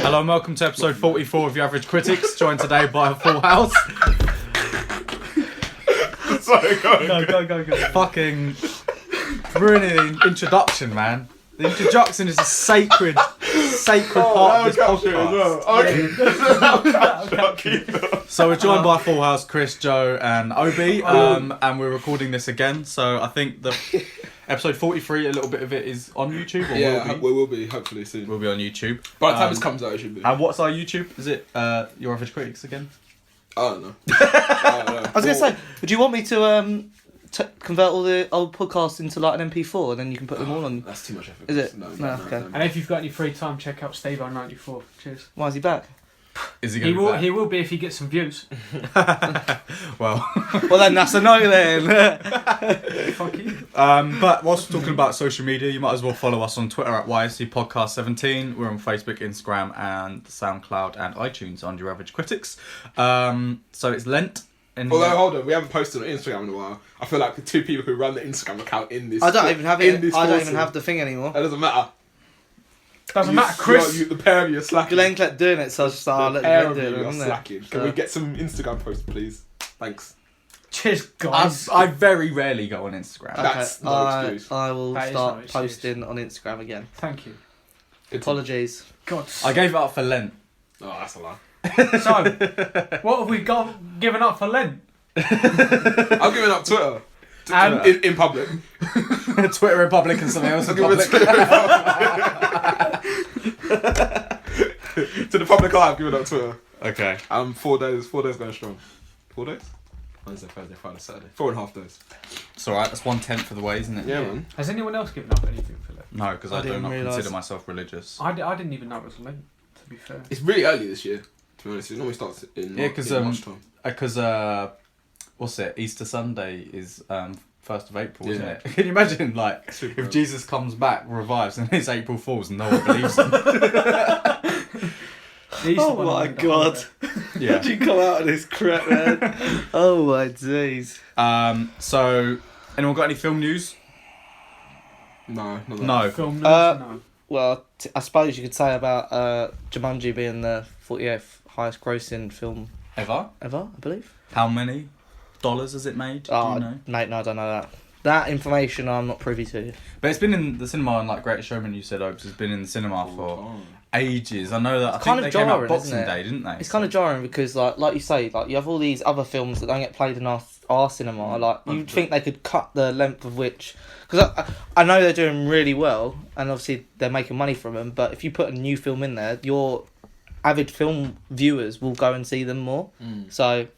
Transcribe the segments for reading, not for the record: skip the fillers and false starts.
Hello and welcome to episode 44 of Your Average Critics, joined today by a full house. Sorry, go. Fucking ruining the introduction, man. The introduction is a sacred part of this podcast. So we're joined by a full house, Chris, Joe and Obi, and we're recording this again. So I think the episode 43, a little bit of it is on YouTube, or we will be, hopefully soon. We'll be on YouTube. By the time this comes out, it should be. And what's our YouTube? Is it Your Average Critics again? I don't know. I was going to say, would you want me to convert all the old podcasts into like an MP4 and then you can put them all on? That's too much effort. Is it? No, Okay. And if you've got any free time, check out Steve-O94. Cheers. Why is he back? Is he going to be back? He will be if he gets some views. Well then that's a no then. Fuck you. But whilst we're talking about social media, you might as well follow us on Twitter at YSC Podcast 17. We're on Facebook, Instagram, and SoundCloud and iTunes on Your Average Critics. So it's Lent. Although, hold on, we haven't posted on Instagram in a while. I feel like the two people who run the Instagram account in this... I don't even have it. I don't even have the thing anymore. That doesn't matter. Doesn't matter, Chris. The pair of you are slacking. Glenn kept doing it, so I was just like, let Glenn do it. You are slacking. Can we get some Instagram posts, please? Thanks. Cheers, guys. I very rarely go on Instagram. That's no excuse. I will That is start no excuse. posting on Instagram again. Thank you. Apologies. God. I gave it up for Lent. Oh, that's a lie. So, what have we given up for Lent? I'm giving up Twitter. And in public. Twitter Republic and something else in public. To the public eye, I'm giving up Twitter. Okay. 4 days going strong. 4 days? Wednesday, Thursday, Friday, Saturday. 4.5 days. It's alright, that's 1/10 of the way, isn't it? Yeah, man. has anyone else given up anything for Lent? No, because I do didn't not realise. consider myself religious. I didn't even know it was Lent, to be fair. It's really early this year, to be honest. It normally starts in Yeah, because March time. what's it? Easter Sunday is 1st of April, isn't Yeah. it? Can you imagine, like, Super if early. Jesus comes back, revives, and it's April Fools and no one believes him? The Easter Oh one my went God. down Yeah. Did you come out of this crap, man? Oh my days. So, anyone got any film news? No, not that. No. there. Film news? No. Well, I suppose you could say about Jumanji being the 48th highest grossing film Ever? ever, I believe. How many dollars has it made? Do you know? Mate, no, I don't know that. That information I'm not privy to. But it's been in the cinema, and like Greatest Showman, you said, Opes, has been in the cinema for ages. I know that. It's I kind think of they came out jarring, Boxing isn't it? Day, didn't they? It's kind of jarring because, like you say, like you have all these other films that don't get played in our cinema. Like you'd think they could cut the length of which, because I know they're doing really well, and obviously they're making money from them. But if you put a new film in there, your avid film viewers will go and see them more. So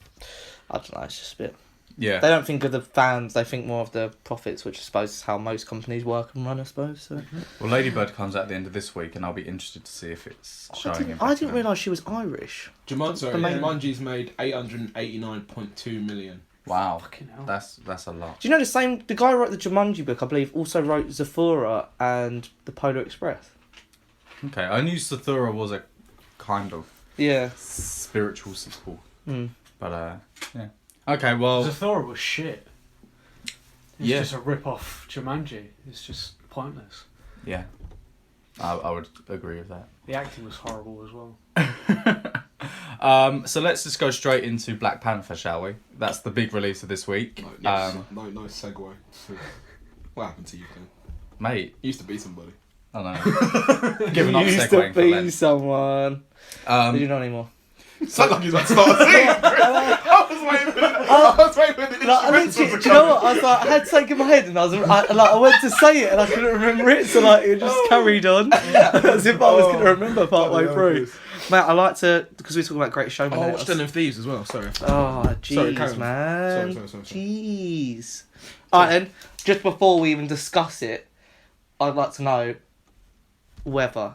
I don't know. It's just a bit. Yeah. They don't think of the fans. They think more of the profits, which I suppose is how most companies work and run. I suppose. So. Well, Lady Bird comes out at the end of this week, and I'll be interested to see if it's showing. I didn't realise she was Irish. Jumanji's made 889.2 million. Wow, Fucking hell. that's a lot. Do you know the guy who wrote the Jumanji book, I believe, also wrote Zathura and the Polar Express? Okay, I knew Sathura was a kind of Yeah. spiritual sequel, Mm. but yeah. Okay, well, Zathura was shit. It's Yeah. just a rip-off Jumanji. It's just pointless. yeah, I would agree with that. The acting was horrible as well. So let's just go straight into Black Panther, shall we? That's the big release of this week. Nice segue. What happened to you, Glenn? Mate, You used to be somebody. I don't know. Giving up used segueing to for be Lent. someone. Did you not anymore? Sound like he's about to start singing. I was waiting for the instrumentals Do you know what? I was like, I had something in my head, and I went to say it, and I couldn't remember it, so like it just carried on as if I was going to remember partway through. Mate, I like to, because we were talking about Great Showman. I watched Den of Thieves as well. Sorry. Oh, Sorry, jeez, Karen. man. Sorry. Jeez. Alright then, just before we even discuss it, I'd like to know whether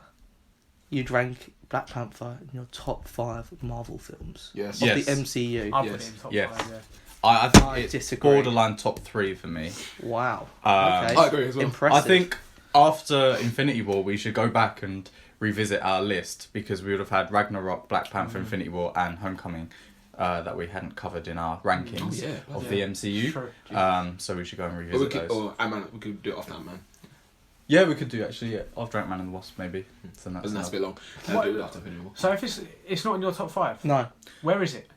you'd rank Black Panther in your top 5 Marvel films Yes. of Yes. the MCU. I'll Yes. put it in top Yes. 5, yeah. I think I it's disagree. borderline top 3 for me. Wow. Um, Okay. I agree as well. Impressive. I think after Infinity War, we should go back and revisit our list, because we would have had Ragnarok, Black Panther, Infinity War, and Homecoming that we hadn't covered in our rankings of the MCU. True. So we should go and revisit those. Or Ant-Man, we could do it off Ant-Man. Yeah, we could do actually. Yeah, I've drank Man and the Wasp maybe. So That's a bit long. What- Do that anymore. So if it's not in your top 5, No, where is it?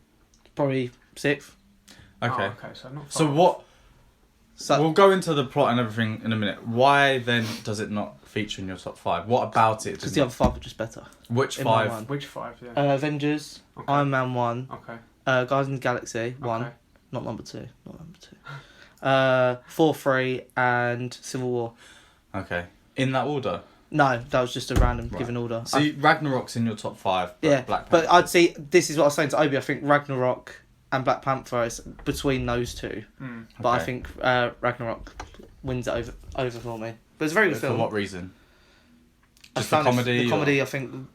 probably 6th. Okay. Oh, okay, so not. So far. what? So We'll go into the plot and everything in a minute. Why then does it not feature in your top 5? What about it? because did the not- other 5 are just better. Which in my 5? mind. Which 5? Yeah. Avengers, Okay. Iron Man 1, Okay. Guardians of the Galaxy 1, Okay. not number 2, Thor 3, and Civil War. Okay. In that order. No, that was just a random Right. given order. See, Ragnarok's in your top 5. But Yeah, Black but Panther. I'd say this is what I was saying to Obi. I think Ragnarok and Black Panther is between those two, Mm. but I Okay. think Ragnarok wins it over for me. But it's a very good For film. what reason? I Just the found it- comedy. The or- comedy, I think,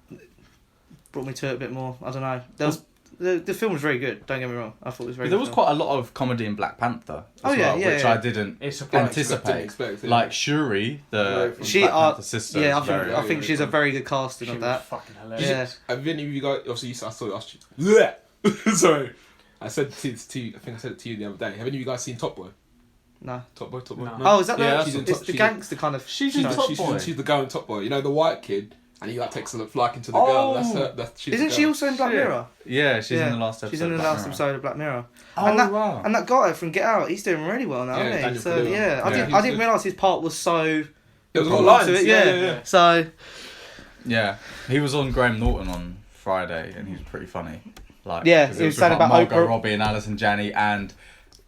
brought me to it a bit more. I don't know. There was the film was very good. Don't get me wrong. I thought it was very. But there good was film. quite a lot of comedy in Black Panther. Oh, As yeah, well, yeah, which yeah. I didn't It's a Didn't anticipate. expect it. Like Shuri, the She Black are- Panther sister. Yeah, is I think very, I think very she's a fun. very good casting She of was that. fucking Yeah. hilarious. Have any of you guys? Obviously, I saw. Blech! Sorry, I said to you. I think I said it to you the other day. Have any of you guys seen Top Boy? No. Top Boy. No. Oh, is that Yeah, the? she's in It's Top- the she's gangster kind of. She's show. in Top Boy. She's the girl in Top Boy. You know the white kid, and he like takes a look like into the girl. That's Oh. her. She's Isn't the she girl. also in Black Shit. Mirror? Yeah, she's Yeah, in the last episode. She's in the of Black last Mirror. episode of Black Mirror. Oh, and that wow. and that guy from Get Out, he's doing really well now, Yeah, isn't he? Daniel So Kaluuya. yeah, Yeah. I He's didn't good. realise his part was so. There was a lot of to lines. it, Yeah. So Yeah, he was on Graham Norton on Friday, and he was pretty funny. Like, Yeah, 'cause he it was with, saying like, about Margot Oprah. Robbie and Alison Janney and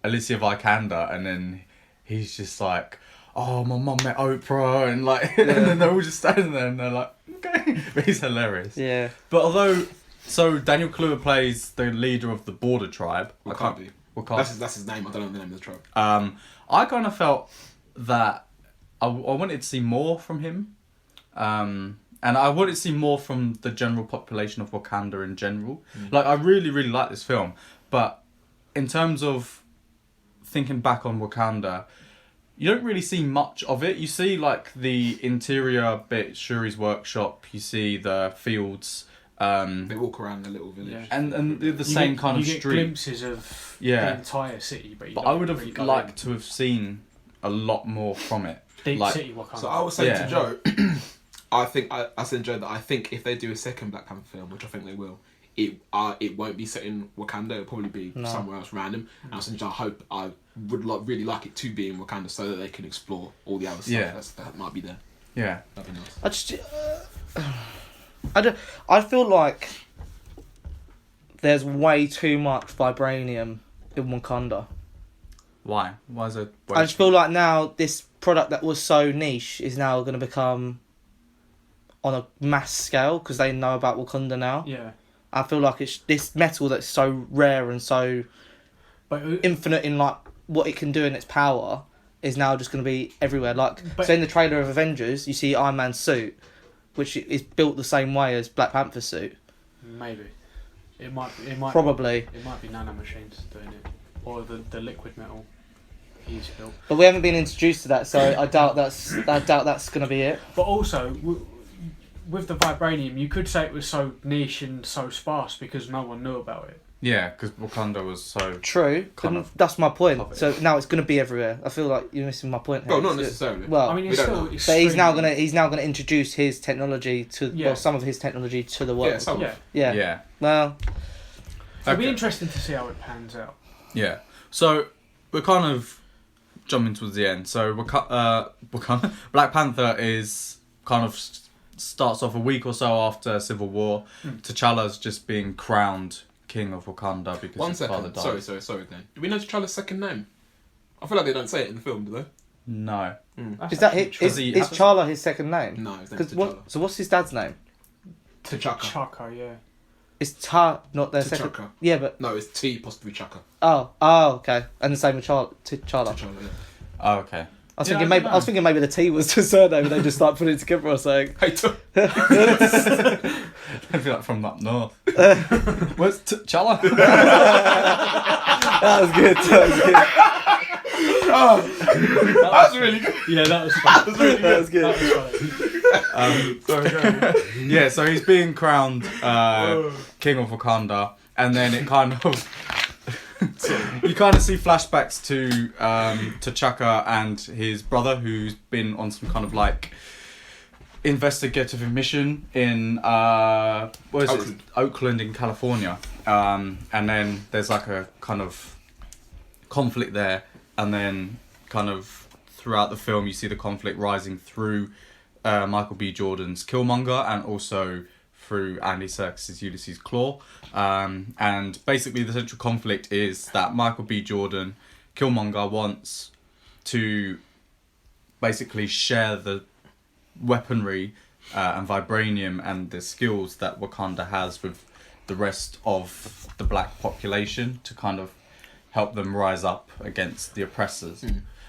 Alicia Vikander, and then he's just like, "Oh, my mum met Oprah," and like, and then they're all just standing there, and they're like, "Okay," but he's hilarious. yeah. But although, so Daniel Kaluuya plays the leader of the Border tribe. Wakanda. Wakanda. That's his name. I don't know the name of the tribe. I kind of felt that I wanted to see more from him. And I wanted to see more from the general population of Wakanda in general. Like, I really, really like this film. But in terms of thinking back on Wakanda, you don't really see much of it. You see, like, the interior bit, Shuri's workshop. You see the fields. They walk around the little village. Yeah. And the You same get- kind of you get street. glimpses of Yeah. the entire city, but you But don't I would have really go liked to have seen a lot more from it. in. Deep like- city Wakanda. So I was saying Yeah. to Joe, I think I said to Joe that I think if they do a second Black Panther film, which I think they will, it won't be set in Wakanda. It'll probably be No. somewhere else random. And I was saying to Joe, I would really like it to be in Wakanda so that they can explore all the other stuff Yeah. that might be there. Yeah. That'd be nice. I just. I feel like there's way too much vibranium in Wakanda. Why? Why is it? I just feel like now this product that was so niche is now going to become on a mass scale because they know about Wakanda now. yeah, I feel like it's this metal that's so rare and so but infinite in like what it can do in its power is now just going to be everywhere. Like, But- so in the trailer of Avengers, you see Iron Man's suit, which is built the same way as Black Panther's suit. maybe it might Probably. it might be nanomachines doing it, or the liquid metal he's built. But we haven't been introduced to that, so I doubt that's going to be it. But also, with the vibranium, you could say it was so niche and so sparse because no one knew about it. Yeah, because Wakanda was so. True, Kind but of that's my point. of it. So now it's going to be everywhere. I feel like you're missing my point here. Well, not It's- necessarily. Well, I mean, we it's don't still. know. but he's now extremely- gonna introduce his technology to well, some of his technology to the world. Yeah, some. Yeah, Yeah. Yeah. Well, it'll be Okay. interesting to see how it pans out. Yeah. So we're kind of jumping towards the end. So Wakanda, Black Panther is kind of starts off a week or so after Civil War. T'Challa's just being crowned king of Wakanda because One his father second. died. Sorry, Glenn. Do we know T'Challa's second name? I feel like they don't say it in the film, do they? No. That's is that actually it? true. Is he- T'Challa his second name? No, his name's Because T'Challa. what? So what's his dad's name? T'Chaka. Chaka, yeah. Is Ta not their second? T'Chaka. Yeah, but No, it's T apostrophe Chaka. oh, okay, and the same with T'Challa. T'Challa, yeah. Oh, okay. I was Yeah, thinking I maybe don't I was thinking maybe the T was the surname, and they just like put it together or something. Hey, I feel like from up north. Where's T'Challa? That was good. That was good. That's really good. Yeah, that was fun. That was good. That was funny. Yeah, so he's being crowned king of Wakanda, and then it kind of you kind of see flashbacks to T'Chaka and his brother, who's been on some kind of like investigative mission in Oakland in California, and then there's like a kind of conflict there, and then kind of throughout the film you see the conflict rising through Michael B. Jordan's Killmonger and also through Andy Serkis's Ulysses Claw, and basically the central conflict is that Michael B. Jordan, Killmonger, wants to basically share the weaponry and vibranium and the skills that Wakanda has with the rest of the black population to kind of help them rise up against the oppressors.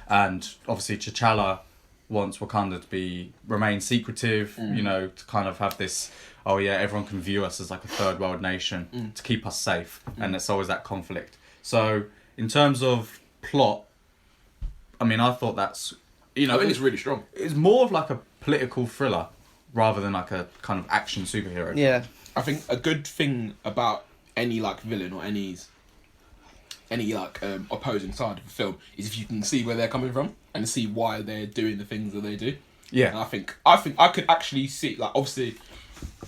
And obviously T'Challa wants Wakanda to remain secretive, you know, to kind of have this, oh yeah, everyone can view us as like a third world nation to keep us safe, and it's always that conflict. So in terms of plot, I mean, I thought that's, you know, I think it's really strong. It's more of like a political thriller rather than like a kind of action superhero. Yeah. I think a good thing about any like villain or any like opposing side of a film is if you can see where they're coming from and see why they're doing the things that they do. Yeah. And I think I could actually see, like, obviously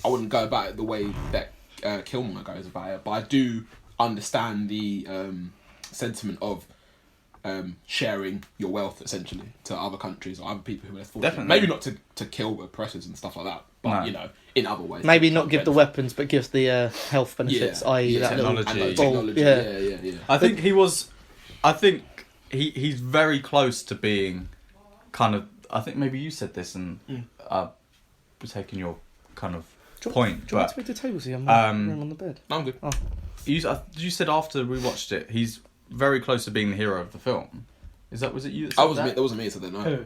I wouldn't go about it the way that Killmonger goes about it, but I do understand the sentiment of sharing your wealth essentially to other countries or other people who are less fortunate. Definitely. Maybe not to kill oppressors and stuff like that, but No. you know, in other ways. Maybe not give the weapons, but give the health benefits, i.e. that little technology. And, like, ball. technology. Yeah. Yeah. I think he's very close to being kind of, I think maybe you said this and taking your kind of point. Do you want but to move the table so you have more room on the bed? No, I'm good. Oh. you said after we watched it, he's very close to being the hero of the film. Was it you that said That wasn't me, so then no. Who?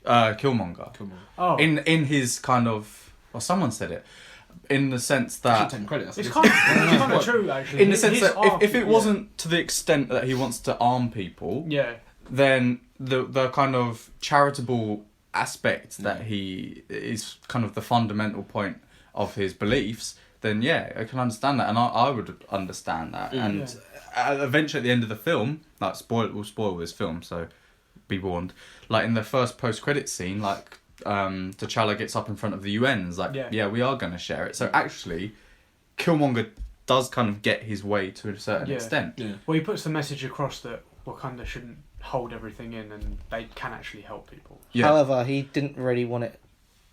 Killmonger. Come on. Oh, In his kind of, or someone said it, in the sense I should that, take credit. That's it's good. kind of true actually. in the sense His that arc, if it yeah. wasn't to the extent that he wants to arm people, Yeah. then the kind of charitable aspect that he is kind of the fundamental point of his beliefs, then yeah, I can understand that, and I would understand that. And eventually at the end of the film, like we'll spoil this film, so be warned. Like in the first post-credit scene, like T'Challa gets up in front of the UN and is like, yeah, we are going to share it. So actually, Killmonger does kind of get his way to a certain extent. Yeah. Well, he puts the message across that Wakanda shouldn't hold everything in and they can actually help people. Yeah. However, he didn't really want it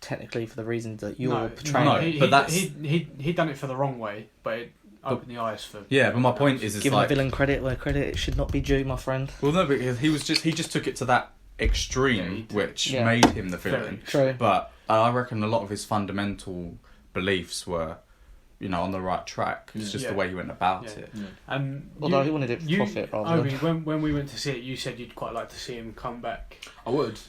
technically for the reasons that you're portraying. No, he, but that's- he done it for the wrong way, but it opened the eyes for. Yeah, but my point is Giving like, a villain credit where credit should not be due, my friend. well, no, because he just took it to that extreme, which Yeah. made him the villain. True. But I reckon a lot of his fundamental beliefs were, you know, on the right track. It's just the way he went about it. Yeah. And Although he wanted it for profit rather Obi, than... when we went to see it, you said you'd quite like to see him come back. I would.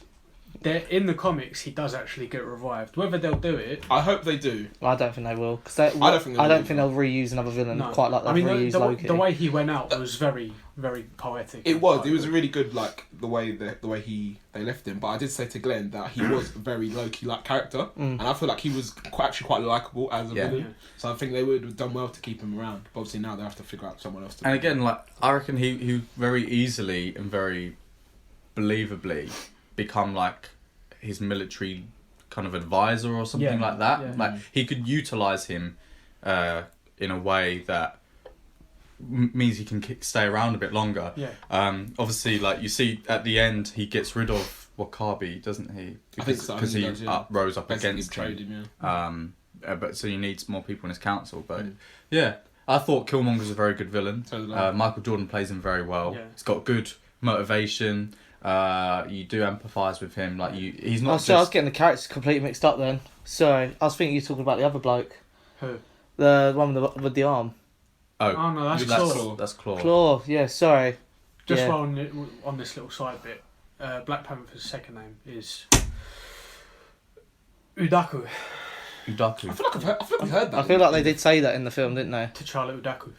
In the comics, he does actually get revived. Whether they'll do it, I hope they do. I don't think they will. Cause I don't think they'll reuse another villain no. quite like they've reused Loki. The way he went out was very, very poetic. It was really good, like the way they left him. But I did say to Glenn that he was a very Loki like character, and I feel like he was actually quite likable as a villain. Yeah. So I think they would have done well to keep him around. But obviously now they have to figure out someone else to. And again, like I reckon he very easily and very believably become like his military kind of advisor or something like that. Yeah. Like he could utilize him in a way that means he can stay around a bit longer. Yeah. Obviously, like you see at the end, he gets rid of Wakabi, doesn't he? I think so. Because he rose up Basically against betrayed him. Yeah. But so he needs more people in his council. But yeah, I thought Killmonger's a very good villain. So did I. Michael Jordan plays him very well. Yeah. He's got good motivation. You do empathise with him. Like he's not. Oh, so I was getting the characters completely mixed up then. Sorry, I was thinking you were talking about the other bloke. Who? The one with the arm. Oh no, that's Claw. That's Claw. Claw, yeah, sorry. Just Yeah. while on this little side bit, Black Panther's second name is Udaku. Udaku. I feel like I've heard that. I feel like they did say that in the film, didn't they? T'Challa Udaku.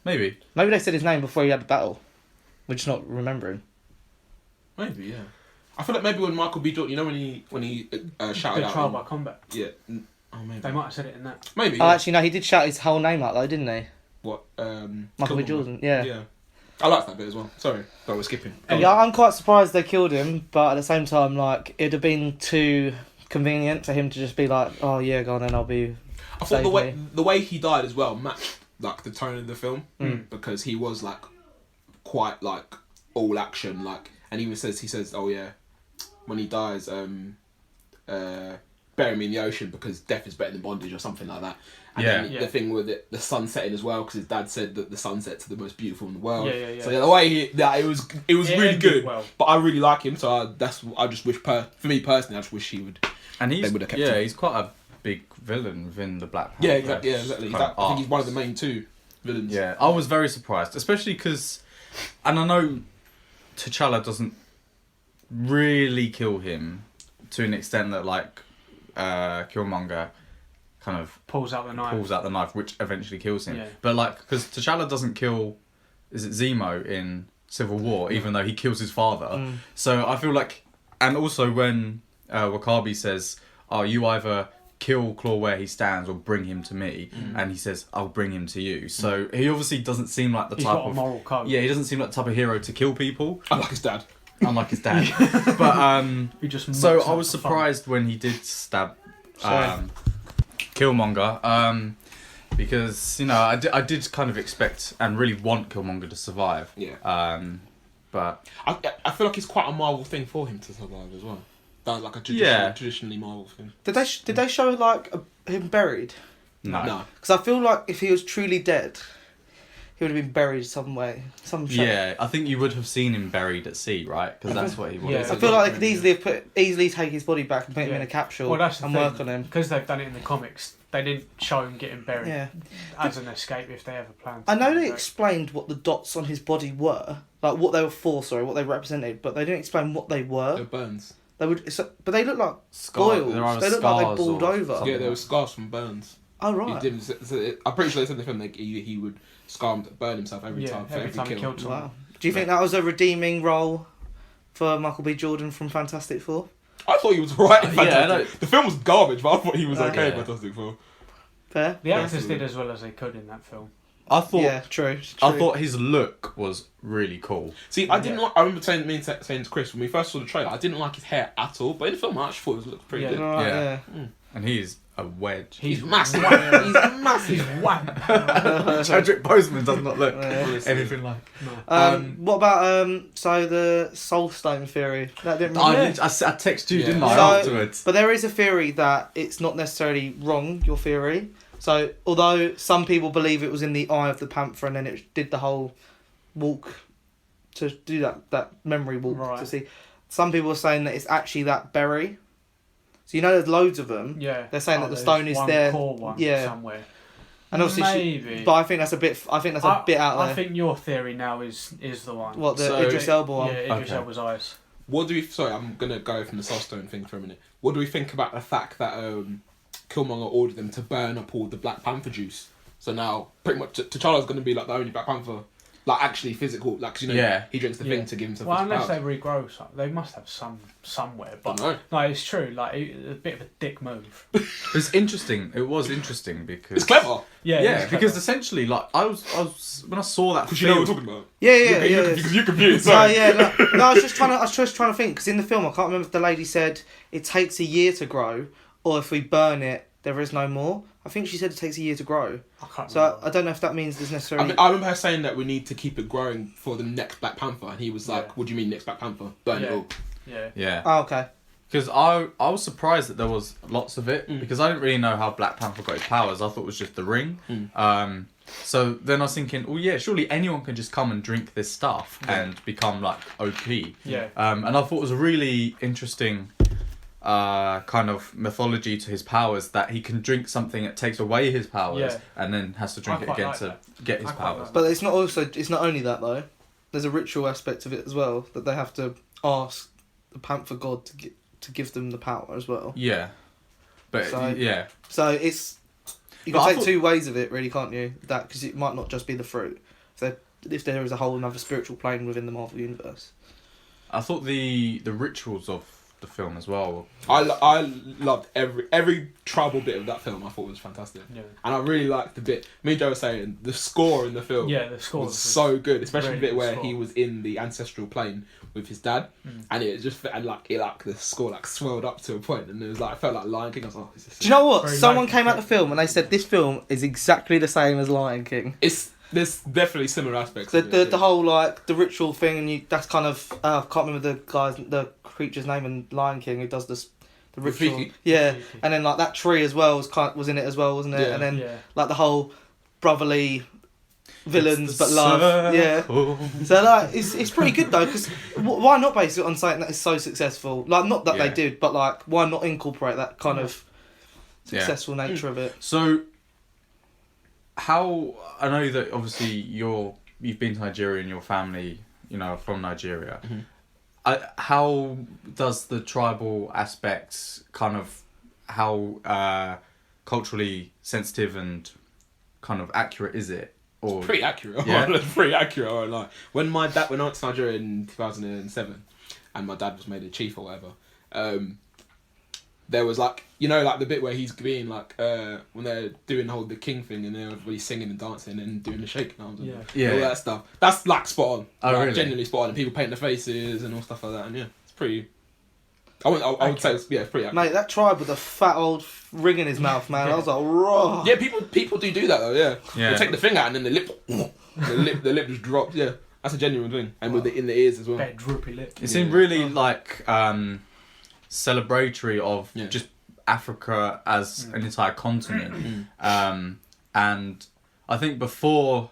Maybe. Maybe they said his name before he had the battle. We're just not remembering. Maybe, yeah. I feel like maybe when Michael B. Jordan, you know, when he shouted Good out. trial by combat. Yeah. Oh, maybe. They might have said it in that. Maybe. Oh, Yeah. actually, no, he did shout his whole name out though, didn't he? What? Michael B. Killmonger. Jordan, yeah. Yeah. I like that bit as well. Sorry, but we're skipping. Yeah, I'm quite surprised they killed him, but at the same time, like, it'd have been too convenient for him to just be like, oh yeah, go on then, I'll be... I thought the way he died as well matched like the tone of the film because he was like quite like all action, like, and he says, oh yeah, when he dies, bury me in the ocean because death is better than bondage or something like that. And then the thing with the sun setting as well, because his dad said that the sunsets are the most beautiful in the world. Yeah. So the way it was really good. Well. But I really like him, so I just wish for me personally, I just wish he would. And they would have kept him. he's quite a big villain within the Black Panther. Yeah, exactly. I think he's one of the main two villains. Yeah, I was very surprised, especially because, and I know T'Challa doesn't really kill him to an extent that like Killmonger kind of pulls out the knife, which eventually kills him. Yeah. But like, because T'Challa doesn't kill, is it Zemo in Civil War, even though he kills his father. So I feel like, and also when Wakabi says, "Oh, you either kill Claw where he stands or bring him to me," and he says, "I'll bring him to you." So he obviously doesn't seem like the He's type got a of moral code. Yeah, he doesn't seem like the type of hero to kill people. Unlike his dad. Unlike his dad. But He just so mucks I up was the surprised when he did stab Killmonger, because you know I did kind of expect and really want Killmonger to survive. Yeah. But I feel like it's quite a Marvel thing for him to survive as well. That's like a traditionally Marvel thing. Did they show like him buried? no. Because I feel like if he was truly dead, he would have been buried some way, some shape. Yeah, I think you would have seen him buried at sea, right? Because that's what he was. Yeah. I feel like they could easily take his body back and put him in a capsule and work on him. Because they've done it in the comics, they didn't show him getting buried Yeah. as an escape if they ever planned to. I know do they that. explained what the dots on his body were, like what they were for, what they represented, but they didn't explain what they were. They're burns. They would, but they look like Scar- boils. there are They look like they scars balled or over. something. Yeah, there were scars from burns. Oh right. I'm pretty sure they said in the film that he would burn himself every time for every he kill. killed someone. Wow. Do you think that was a redeeming role for Michael B. Jordan from Fantastic Four? I thought he was right. In Yeah, I Fantastic. The film was garbage, but I thought he was okay in Yeah. Fantastic Four. Fair. The actors did as well as they could in that film. I thought. Yeah, true. I thought his look was really cool. See, I didn't like. I remember saying to Chris when we first saw the trailer, I didn't like his hair at all. But in the film, I actually thought it looked pretty Yeah. good. Right, Yeah. yeah. And he's a wedge. He's massive. He's massive. He's wham. Chadwick Boseman does not look Yeah. anything like. What about so the Soul Stone theory? That didn't. I Really texted you, Yeah. didn't I, So- afterwards? But there is a theory that it's not necessarily wrong, your theory. So, although some people believe it was in the eye of the panther and then it did the whole walk to do that memory walk Right. to see, some people are saying that it's actually that berry. So, you know, there's loads of them. Yeah. They're saying that the there's stone is one there. core one Yeah. somewhere. And obviously, Maybe. but I think that's a bit. I think that's a bit out there. I think your theory now is the one. What the So- Idris Elba one? Yeah, Idris Okay. Elba's eyes. What do we? Sorry, I'm gonna go from the Soul Stone thing for a minute. What do we think about the fact that Killmonger ordered them to burn up all the Black Panther juice? So now, pretty much, T'Challa's gonna be like the only Black Panther, like actually physical. Like, 'cause, you know, Yeah. he drinks the Yeah. thing to give himself. Well, his unless powers. they regrow some, they must have some somewhere. But I don't know. no, it's true. Like a bit of a dick move. It's interesting. It was interesting because It's clever. Yeah, Yeah, it's because clever. essentially, like I was when I saw that Because you know what film, we're talking about. Yeah. Because you're confused. No, Sorry. yeah, no, I was just trying to think because in the film I can't remember if the lady said it takes a year to grow or if we burn it there is no more. I think she said it takes a year to grow. I can't So remember. I don't know if that means there's necessarily. I remember her saying that we need to keep it growing for the next Black Panther, and he was like, Yeah. "What do you mean next Black Panther? Burn it Yeah. all." Yeah. yeah, Oh, okay. because I was surprised that there was lots of it Mm. because I didn't really know how Black Panther got his powers. I thought it was just the ring. Mm. So then I was thinking, oh yeah, surely anyone can just come and drink this stuff Yeah. and become like OP. Yeah. And I thought it was a really interesting kind of mythology to his powers that he can drink something that takes away his powers Yeah. and then has to drink I it quite again like to that. get his I quite powers. like But it's not only that though. There's a ritual aspect of it as well that they have to ask the panther god to give them the power as well. Yeah, but So- yeah, So it's you But can I take thought- two ways of it, really, can't you? That because it might not just be the fruit. So if there is a whole another spiritual plane within the Marvel universe. I thought the rituals of the film as well. I loved every tribal bit of that film. I thought was fantastic, Yeah. and I really liked the bit. Me and Joe were saying the score in the film. Yeah, the score was so good, especially really the bit good where score. he was in the ancestral plane with his dad, and it just and the score swelled up to a point, and it was like I felt like Lion King. I was like, oh, Do you know what? Very Someone nice. came out the film and they said this film is exactly the same as Lion King. There's definitely similar aspects. The of it, the whole like the ritual thing, and that's kind of I can't remember the creature's name in Lion King who does this the ritual. Rafiki. Yeah, Rafiki. and then like that tree as well was in it as well, wasn't it? Yeah. And then Yeah. like the whole brotherly villains It's the but love. Yeah. circle. So like it's pretty good though, because why not base it on something that is so successful? Like not that Yeah. they did, but like why not incorporate that kind Yeah. of Yeah. successful nature of it? So, how I know that obviously you've been to Nigeria and your family, are from Nigeria. How does the tribal aspects kind of how culturally sensitive and kind of accurate is it? Or Pretty accurate. Yeah. It's pretty accurate. I won't lie. When I went to Nigeria in 2007, and my dad was made a chief or whatever, there was like the bit where he's being like when they're doing the king thing and they're everybody singing and dancing and doing the shaking arms and Yeah. all that stuff. That's like spot on. Oh, Like, really? Genuinely spot on. And people paint their faces and all stuff like that. And yeah, it's pretty. I would say it's pretty accurate. Mate, that tribe with the fat old ring in his mouth, man. I was like, raw. Yeah, people do that though. Yeah. Yeah. They take the finger out and then the lip just drops. Yeah, that's a genuine thing. And with in the ears as well. Bad droopy lip. it seemed really like celebratory of Yeah. just Africa as an entire continent. And I think before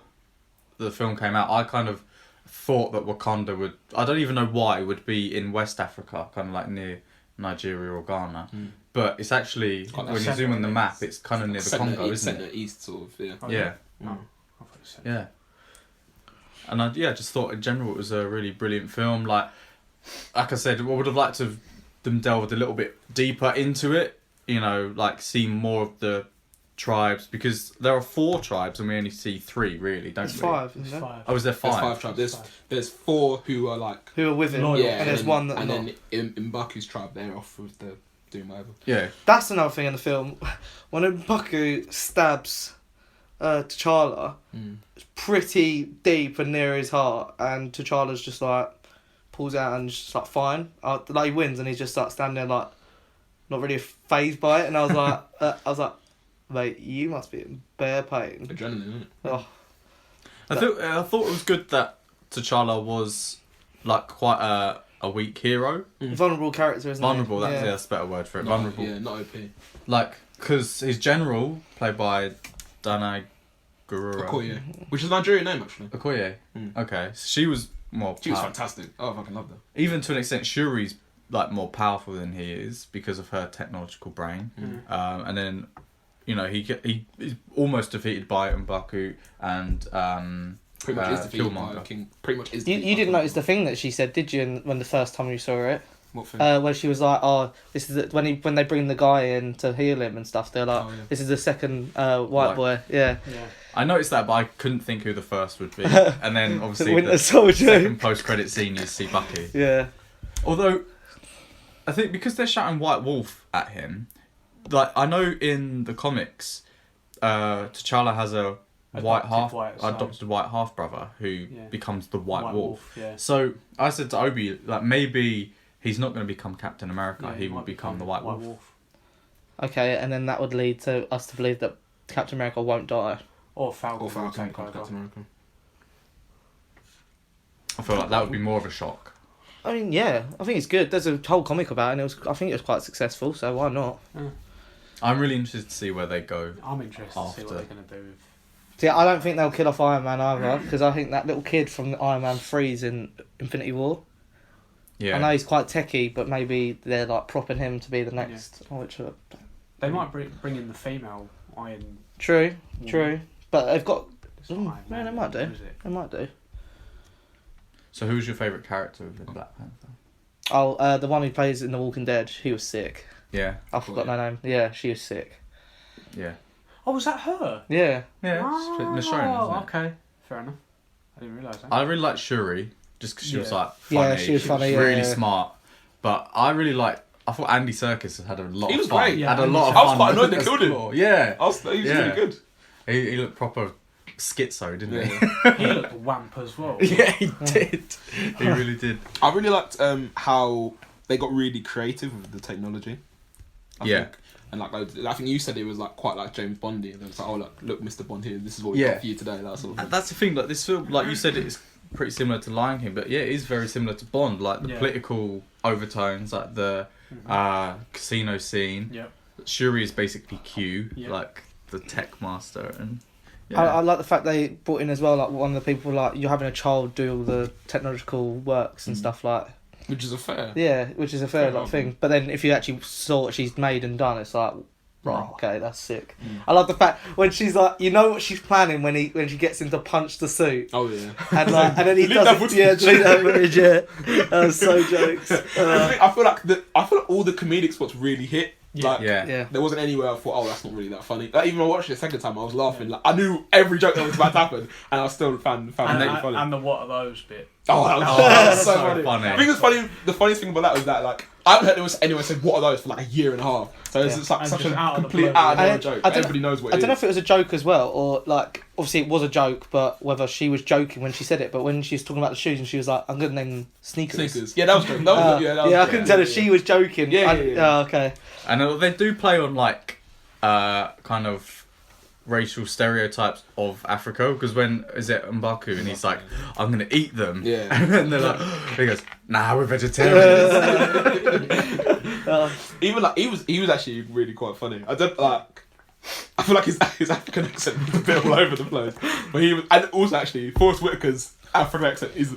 the film came out, I kind of thought that Wakanda would, I don't even know why, would be in West Africa, kind of like near Nigeria or Ghana. But it's actually, Quite when you centre, zoom on the I map, it's kind of near the Congo, isn't Centre it? east sort of. Yeah. Oh, Yeah. Oh, I thought you said. Yeah. And I just thought in general it was a really brilliant film. Like I said, I would have liked to have them delved a little bit deeper into it, like see more of the tribes, because there are 4 tribes and we only see 3 really, don't There's we? 5, There's isn't there? 5. Oh, is there 5? There's 5 tribes. There's 4 who are like Who are with him, Loyal. and there's one that and not. then in Mbaku's tribe they're off with the doing whatever. Yeah. That's another thing in the film. When M'Baku stabs T'Challa, it's pretty deep and near his heart, and T'Challa's just like pulls out and just like fine. Like he wins, and he's just like standing there like not really fazed by it. And I was like, mate, you must be in bare pain. Adrenaline, isn't it? Oh, I thought it was good that T'Challa was like quite a weak hero. vulnerable character, isn't Vulnerable, he? that's a better word for it. Not- Vulnerable. Yeah, not OP. Like, because his general, played by Danai Gurura. Okoye, which is a Nigerian name actually. Okoye. Okay, so she was more She was powerful. fantastic. Oh, I fucking loved her. Even to an extent, Shuri's like more powerful than he is because of her technological brain. And then, he's almost defeated by M'Baku and Pretty much is defeated by Killmonger. King. Pretty much is. You defeated by didn't notice Killmonger. the thing that she said, did you? When the first time you saw it, What thing? where she was like, "Oh, this is when they bring the guy in to heal him and stuff." They're like, Oh, yeah. "This is the second white White. boy." Yeah, Yeah. I noticed that, but I couldn't think who the first would be. And then obviously Winter the Soldier. second post-credit scene you see Bucky. Yeah, Although, I think because they're shouting White Wolf at him, like I know in the comics, T'Challa has a adopted white half brother who becomes the White Wolf. Yeah. So I said to Obi, like maybe he's not going to become Captain America. Yeah, he will might become the White Wolf. okay, and then that would lead to us to believe that Captain America won't die. Or Falcon. Or Falcon, Take over. Captain America. I feel like that would be more of a shock. I mean, yeah, I think it's good. There's a whole comic about it, and I think it was quite successful. So why not? I'm really interested to see where they go. I'm interested to see After. what they're going to do with. See, I don't think they'll kill off Iron Man either, because I think that little kid from Iron Man 3's in Infinity War. Yeah. I know he's quite techie, but maybe they're like propping him to be the next. They might bring in the female Iron. True, Woman. true. But they've got. It's not Iron No, Man, they might do. is it? They might do. So who's your favourite character within Black Panther? Oh, the one who plays in The Walking Dead. He was sick. Yeah. I forgot her name. Yeah, she was sick. Yeah. Oh, was that her? Yeah. Yeah. Oh, It's Michonne, isn't it? okay. Fair enough. I didn't realise that. I really like Shuri, just because she was Yeah. like funny. Yeah, she was funny, really yeah. smart. But I thought Andy Serkis had a lot He of was fun. great. Yeah, Had a Andy lot of Serkis. I was fun. quite annoyed they as killed him. Claw. Yeah. He was really good. He looked proper schizo, didn't Yeah. He looked wamp as well. he? Yeah, he did. He really did. I really liked how they got really creative with the technology. I Yeah. think. And I think you said it was like quite like James Bondy. And it was like, oh look, Mr. Bond here. This is what we Yeah. got for you today. That sort of thing. And that's the thing, like this film, like you said, it's pretty similar to Lion King, but yeah, it is very similar to Bond. Like the Yeah. political overtones, like the casino scene. Yep. Shuri is basically Q, Yeah. like the tech master, and I like the fact they brought in as well, like one of the people, like you're having a child do all the technological works and stuff like. Which is a fair. Yeah, which is a fair Fair thing. But then if you actually saw what she's made and done, it's like, right, Oh. okay, that's sick. Mm. I love the fact when she's like, you know what she's planning when she gets him to punch the suit, Oh yeah. and like, and then he Delete that does it. footage. Yeah, delete that footage. Yeah, that was so jokes. I feel like all the comedic spots really hit. Yeah. Like, Yeah. there wasn't anywhere I thought, oh, that's not really that funny. Like, even when I watched it the second time, I was laughing. Like, I knew every joke that was about to happen, and I still found it really funny. And the what are those bit? Oh, that was, Oh, that was so so funny. funny. I think it was funny. The funniest thing about that was that, like, I haven't heard anyone say what are those for like a year and a half. So it's Yeah. just like And such just a out of the complete blue. out of nowhere I joke. don't- Everybody knows what I it don't know is. if it was a joke as well, or like obviously it was a joke, but whether she was joking when she said it. But when she was talking about the shoes, and she was like, "I'm gonna name them sneakers." Sneakers. Yeah, that was good. That was good. Yeah, that was I good. couldn't tell if she was joking. Yeah, I- yeah, yeah. Oh, okay. And they do play on like kind of racial stereotypes of Africa, because when is it M'Baku and he's like, I'm gonna eat them, Yeah. and then they're like, he goes, nah, we're vegetarians. Even like he was actually really quite funny. I don't like. I feel like his African accent was a bit all over the place, but he was, and also actually Forrest Whitaker's African accent is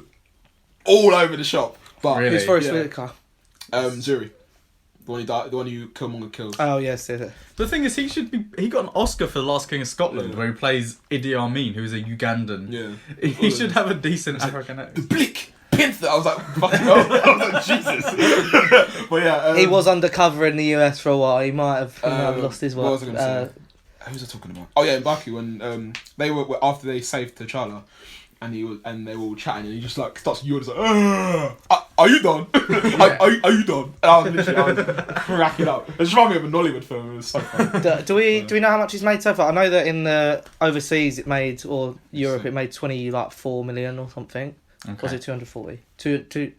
all over the shop. But Really? Who's Forrest Yeah. Whitaker? Zuri, the one who died, the one who Killmonger kills. Oh yes, yes. The thing is, he got an Oscar for The Last King of Scotland, Yeah. where he plays Idi Amin, who's a Ugandan. Yeah. He should have a decent African The accent. Blick Panther. I was like, fucking hell. I was like, Jesus. But yeah, He was undercover in the US for a while. He might have lost his what work. was I gonna say? Who was I talking about? Oh yeah, M'Baku, when they were after they saved T'Challa, and they were all chatting, and he just like starts yawning, like, are you done? are you done? And I was cracking up. It just reminded me of a Nollywood film. It was so funny. do we know how much he's made so far? I know that in the overseas it made, or Europe it made 4 million or something. Okay. Was it 240?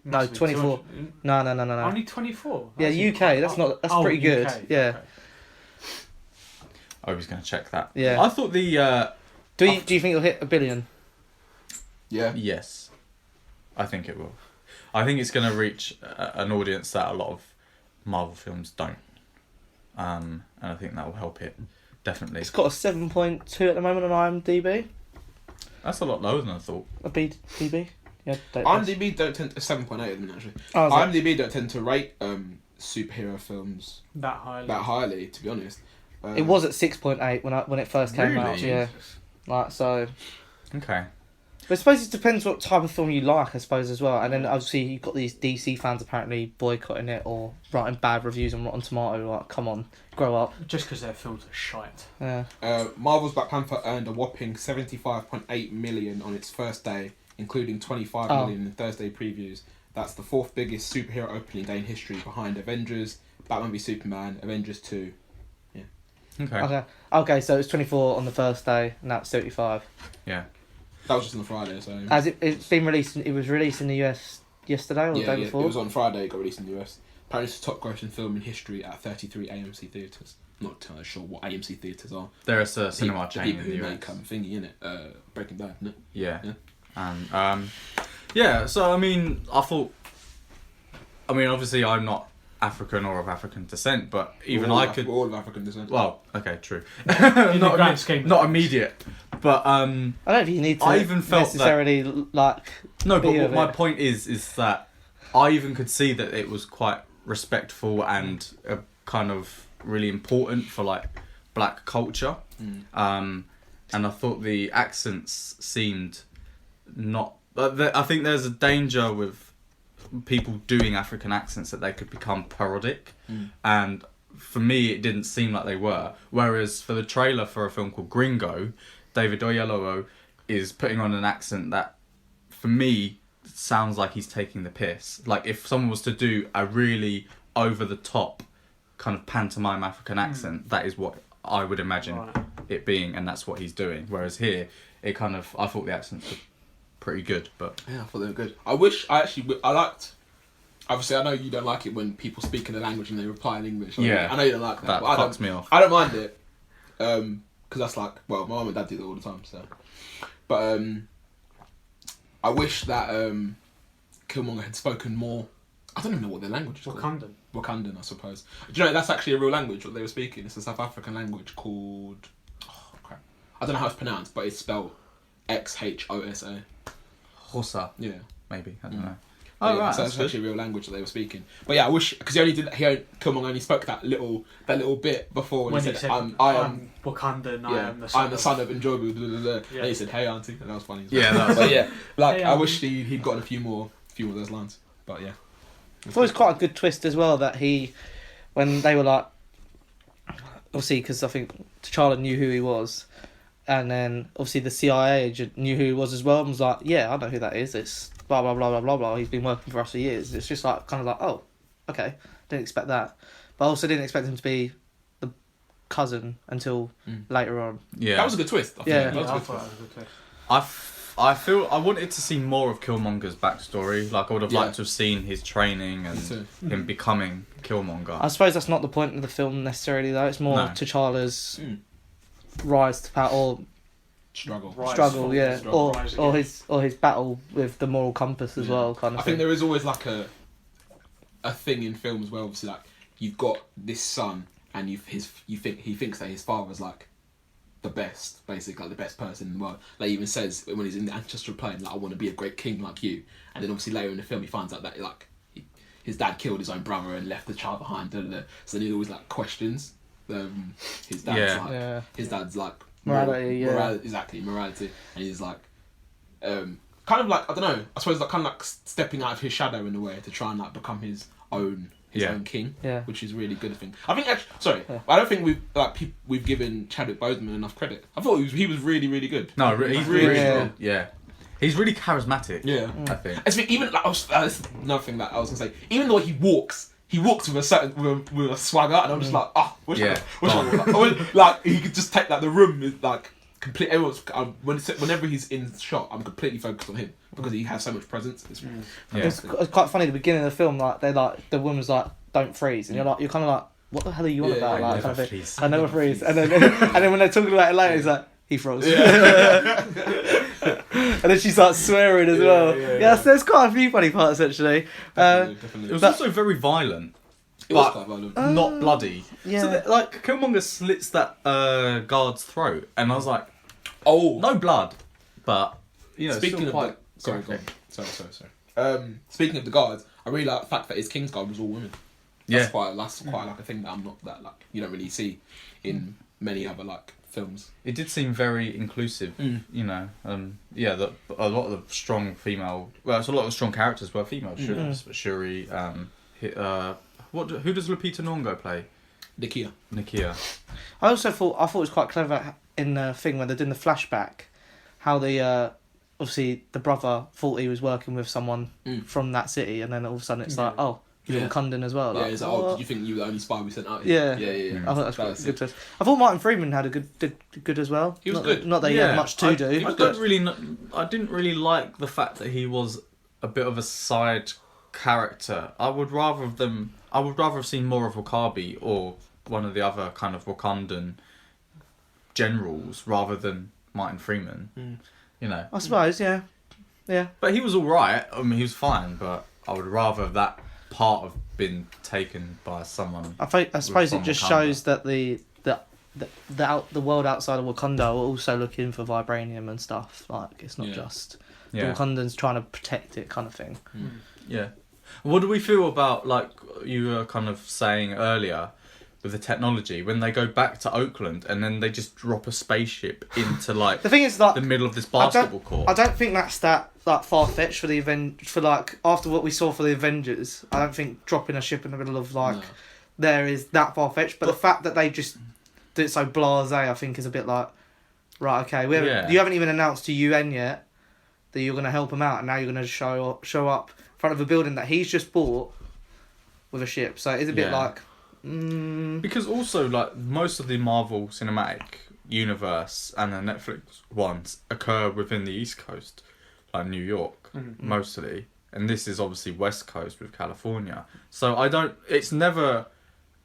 No, Must be 24. 200. No. Only 24. Yeah, UK. That's pretty good. UK, Yeah. okay. I was going to check that. Yeah. I thought the Do you think it'll hit 1 billion? Yeah. yes, I think it will. I think it's going to reach an audience that a lot of Marvel films don't, and I think that will help it definitely. It's got a 7.2 at the moment on IMDb. That's a lot lower than I thought. A BB. Yeah. IMDb don't tend to 7.8 at the minute actually. Oh, is it? IMDb don't tend to rate superhero films That highly. that highly, to be honest. It was at 6.8 when it first came out. Really? Yeah. Like so. Okay. But I suppose it depends what type of film you like, I suppose, as well. And then obviously you've got these DC fans apparently boycotting it or writing bad reviews on Rotten Tomato. Like, come on, grow up. Just because their films are shite. Yeah. Marvel's Black Panther earned a whopping 75.8 million on its first day, including 25 million in Thursday previews. That's the fourth biggest superhero opening day in history, behind Avengers, Batman v Superman, Avengers 2. Okay, so it's 24 on the first day, and that's 75. Yeah. That was just on the Friday, so... Has it's been released? It was released in the US yesterday or the day before? it was on Friday, it got released in the US. Apparently it's the top grossing film in history at 33 AMC theatres. Not entirely sure what AMC theatres are. There is a cinema The chain people in who the US. make thingy, innit? Breaking Bad, innit? Yeah. Yeah. And yeah, so I mean, obviously I'm not African or of African descent, but even We're all I could. We're all of African descent. Well, okay, true. In the grand scheme of not things. immediate, but I don't think you need to I even felt necessarily like. no. But be what of my it. point is that I even could see that it was quite respectful and kind of really important for like black culture. And I thought the accents seemed not. I think there's a danger with people doing African accents that they could become parodic, and for me it didn't seem like they were. Whereas for the trailer for a film called Gringo, David Oyelowo is putting on an accent that for me sounds like he's taking the piss. Like if someone was to do a really over the top kind of pantomime African accent, that is what I would imagine it being, and that's what he's doing. Whereas here, it kind of, I thought the accents were pretty good, but yeah, I thought they were good. I liked. Obviously, I know you don't like it when people speak in a language and they reply in English. Yeah, I know you don't like that. That but fucks me off. I don't mind it, because that's like, well, my mum and dad do it all the time. So, but I wish that Killmonger had spoken more. I don't even know what their language is. Wakandan, I suppose. Do you know that's actually a real language? What they were speaking. It's a South African language called. Oh crap! I don't know how it's pronounced, but it's spelled Xosa. Hossa. Yeah, maybe, I don't know. Oh Oh, right, so that's that's actually a real language that they were speaking. But yeah, I wish because Killmonger only spoke that little bit before when he said I am Wakandan. Yeah, I'm the son of Njobu. Blah, blah, blah. Yeah. And he said, "Hey, auntie," and that was funny. Yeah, that was but yeah, like hey, I wish he'd gotten a few more of those lines. But yeah, I thought it was quite a good twist as well that when they were like, obviously because I think T'Challa knew who he was, and then obviously the CIA agent knew who he was as well and was like, yeah, I know who that is. It's blah blah blah blah blah blah. He's been working for us for years. It's just like kind of like, oh, okay, didn't expect that, but I also didn't expect him to be the cousin until later on. Yeah, that was a good twist. I Yeah. think. That I was a thought good that was a good twist. I feel I wanted to see more of Killmonger's backstory. Like I would have liked to have seen his training and him becoming Killmonger. I suppose that's not the point of the film necessarily, though. It's more T'Challa's rise to power or struggle, yeah, struggle. or his battle with the moral compass as well. Kind of. I think there is always like a thing in film as well. Obviously, like you've got this son, and he thinks that his father's like the best, basically like the best person in the world. Like he even says when he's in the ancestral plane, like I want to be a great king like you. And then obviously later in the film, he finds out that like his dad killed his own brother and left the child behind. So then he always like questions his dad's his dad's like morality, morality, and he's like kind of like I don't know. I suppose like kind of like stepping out of his shadow in a way to try and like become his own king, which is really good. I think. I don't think we've given Chadwick Boseman enough credit. I thought he was really really good. No, he's really good. Yeah, he's really charismatic. Yeah, I think. I mean, even like that's another thing that I was gonna say. Even though he walks with a certain with a swagger, and I'm just like, like he could just take like the room is like complete. Everyone's whenever he's in shot, I'm completely focused on him because he has so much presence. It's quite funny at the beginning of the film. Like the woman's like, "Don't freeze," and you're kind of like, "What the hell are you on about?" Like, kind of thing. I never freeze, and then when they're talking about it later, he's like, "He froze." And then she starts swearing as well. Yeah, so there's quite a few funny parts actually. Definitely. It was also very violent. It was quite violent. Not bloody. Yeah. So like Killmonger slits that guard's throat, and I was like, oh, no blood, but you know, speaking still of quite. sorry. Speaking of the guards, I really like the fact that his Kingsguard was all women. That's quite like a thing that I'm not that like you don't really see in many other like films. It did seem very inclusive, you know. A lot of the strong female. Well, it's a lot of strong characters were female. Shuri. Who does Lupita Nyong'o play? Nakia. I thought it was quite clever in the thing when they're doing the flashback, how the obviously the brother thought he was working with someone from that city, and then all of a sudden it's like, oh, you're in Wakandan as well. Like, it's like, oh, did you think you were the only spy we sent out? Yeah. Yeah. I thought that's quite good twist. I thought Martin Freeman did good as well. He was good. Not that he had much to do. I didn't really like the fact that he was a bit of a side character. I would rather have seen more of Wakabi or one of the other kind of Wakandan generals rather than Martin Freeman. You know. I suppose, yeah. But he was all right. I mean, he was fine. But I would rather that part have been taken by someone. I suppose it just Wakanda. shows that the world outside of Wakanda are also looking for vibranium and stuff. Like it's not just the Wakandans trying to protect it, kind of thing. Yeah. What do we feel about, like you were kind of saying earlier, with the technology when they go back to Oakland and then they just drop a spaceship into like the thing is, like, the middle of this basketball court? I don't think that's that far fetched for like after what we saw for the Avengers. I don't think dropping a ship in the middle of there is that far fetched. But the fact that they just do it so blasé, I think, is a bit like, right, okay, you haven't even announced to UN yet that you're going to help him out, and now you're going to show up in front of a building that he's just bought with a ship. So it's a bit like... Because also, like, most of the Marvel Cinematic Universe and the Netflix ones occur within the East Coast, like New York, mostly. And this is obviously West Coast with California. So it's never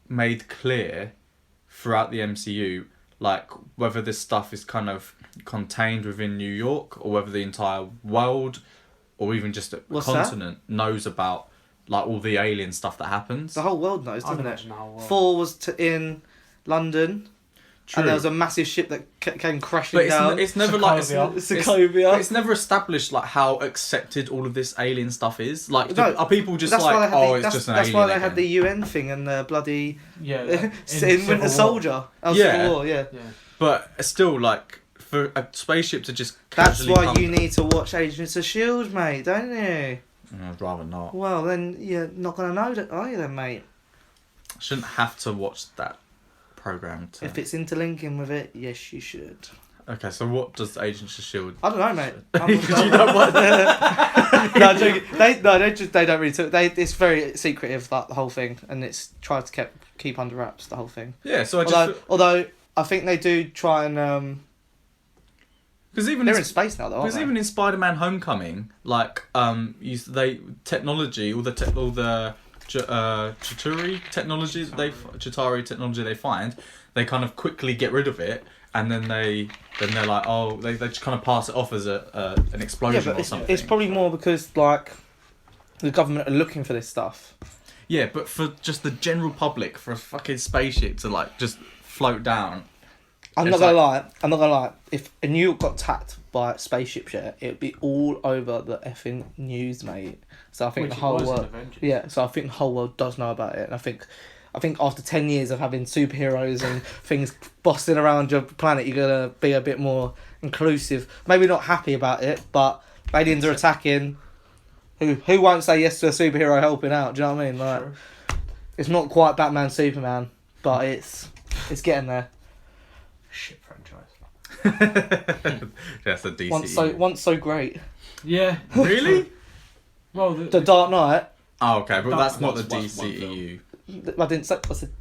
made clear throughout the MCU, like, whether this stuff is kind of contained within New York or whether the entire world or even just a continent knows about, like, all the alien stuff that happens. The whole world knows, doesn't it? imagine the whole world. Thor was in London. True. And there was a massive ship that came crashing down. It's never like Sokovia. it's never established like how accepted all of this alien stuff is. Like, No, are people just that's like, why they had it's just an alien? That's why they again. had the UN thing and the bloody Yeah, in Winter Soldier. Civil War, yeah. But still, like, for a spaceship to just That's casually why come... you need to watch Agents of S.H.I.E.L.D., mate, don't you? I'd rather not. Well, then you're not going to know that, are you then, mate? I shouldn't have to watch that program to... If it's interlinking with it, yes, you should. Okay, so what does Agents of S.H.I.E.L.D. I don't know, mate. You don't want... No, I'm joking. They don't really talk. It's very secretive, like the whole thing, and it's tried to keep under wraps the whole thing. Yeah, so I just... Although I think they do try and Because even they're in space now, though. Aren't Because they? even in Spider-Man: Homecoming, like technology, all the Chitauri technology they find, they kind of quickly get rid of it, and then they're like, they just kind of pass it off as an explosion or something. It's probably more because like the government are looking for this stuff. Yeah, but for just the general public, for a fucking spaceship to like just float down. I'm not gonna lie. If New York got attacked by spaceships, it'd be all over the effing news, mate. So I think the whole world, so I think the whole world does know about it, and I think after 10 years of having superheroes and things bossing around your planet, you're gonna be a bit more inclusive. Maybe not happy about it, but aliens are attacking. Who won't say yes to a superhero helping out? Do you know what I mean? Like, it's not quite Batman, Superman, but it's getting there. Shit franchise. That's a DC. Once so great. Yeah. Really? Well, The Dark Knight. Oh, okay, but that's not the Once DCEU. I didn't say. I said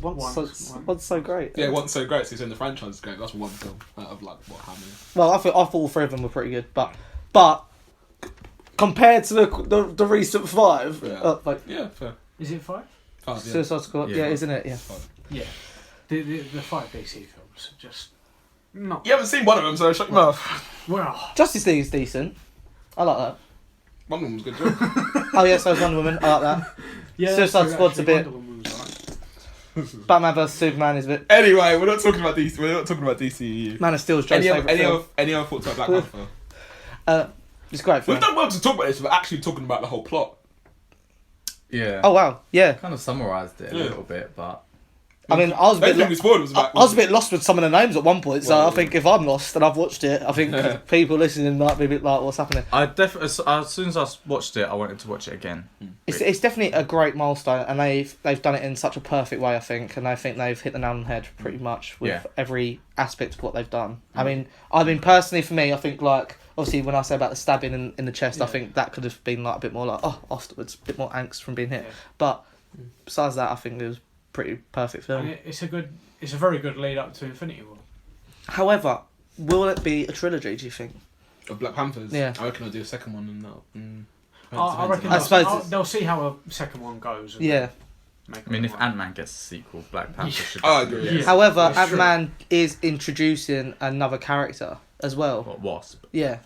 once so great. Yeah, once so great. So you're saying the franchise is great. That's one film out of like how many? Well, I thought all three of them were pretty good, but compared to the recent five, Yeah, fair. is it 5? 5, yeah. Suicide Squad, yeah, isn't it? Yeah. 5. Yeah. The 5 DC films are just not. You haven't seen one of them, so shut your mouth. Well, Justice League is decent. I like that. One of them was good too. Oh yeah, so is Wonder Woman. I like that. yeah, Suicide that's true, Squad's a actually, bit- Wonder Woman was alright. Batman vs Superman is a bit. Anyway, we're not talking about DC. We're not talking about DCEU. Man of Steel is Joe's favourite film. Any other thoughts about Black Panther? It's great. We've Film. done well to talk about this, but actually talking about the whole plot. Yeah. Oh wow, yeah. Kind of summarised it a little bit, but... I mean, I was a bit. Everything we spoiled was about. I was a bit lost with some of the names at one point, so Well, I think if I'm lost and I've watched it, I think people listening might be a bit like, "What's happening?" I definitely, as soon as I watched it, I wanted to watch it again. It's definitely a great milestone, and they've done it in such a perfect way, I think, and I think they've hit the nail on the head pretty much with every aspect of what they've done. I mean, personally for me, I think like obviously when I say about the stabbing in the chest, I think that could have been like a bit more like afterwards, a bit more angst from being hit. Yeah. But besides that, I think it was pretty perfect film. And it's a very good lead up to Infinity War. However, will it be a trilogy? Do you think? Of Black Panthers. Yeah. I reckon I'll do a second one and that. I reckon I suppose they'll see how a second one goes. And Yeah. make I mean, if one. Ant-Man gets a sequel, Black Panther should... I agree, definitely yeah. However, It's true. Ant-Man is introducing another character as well. What, Wasp? Yeah.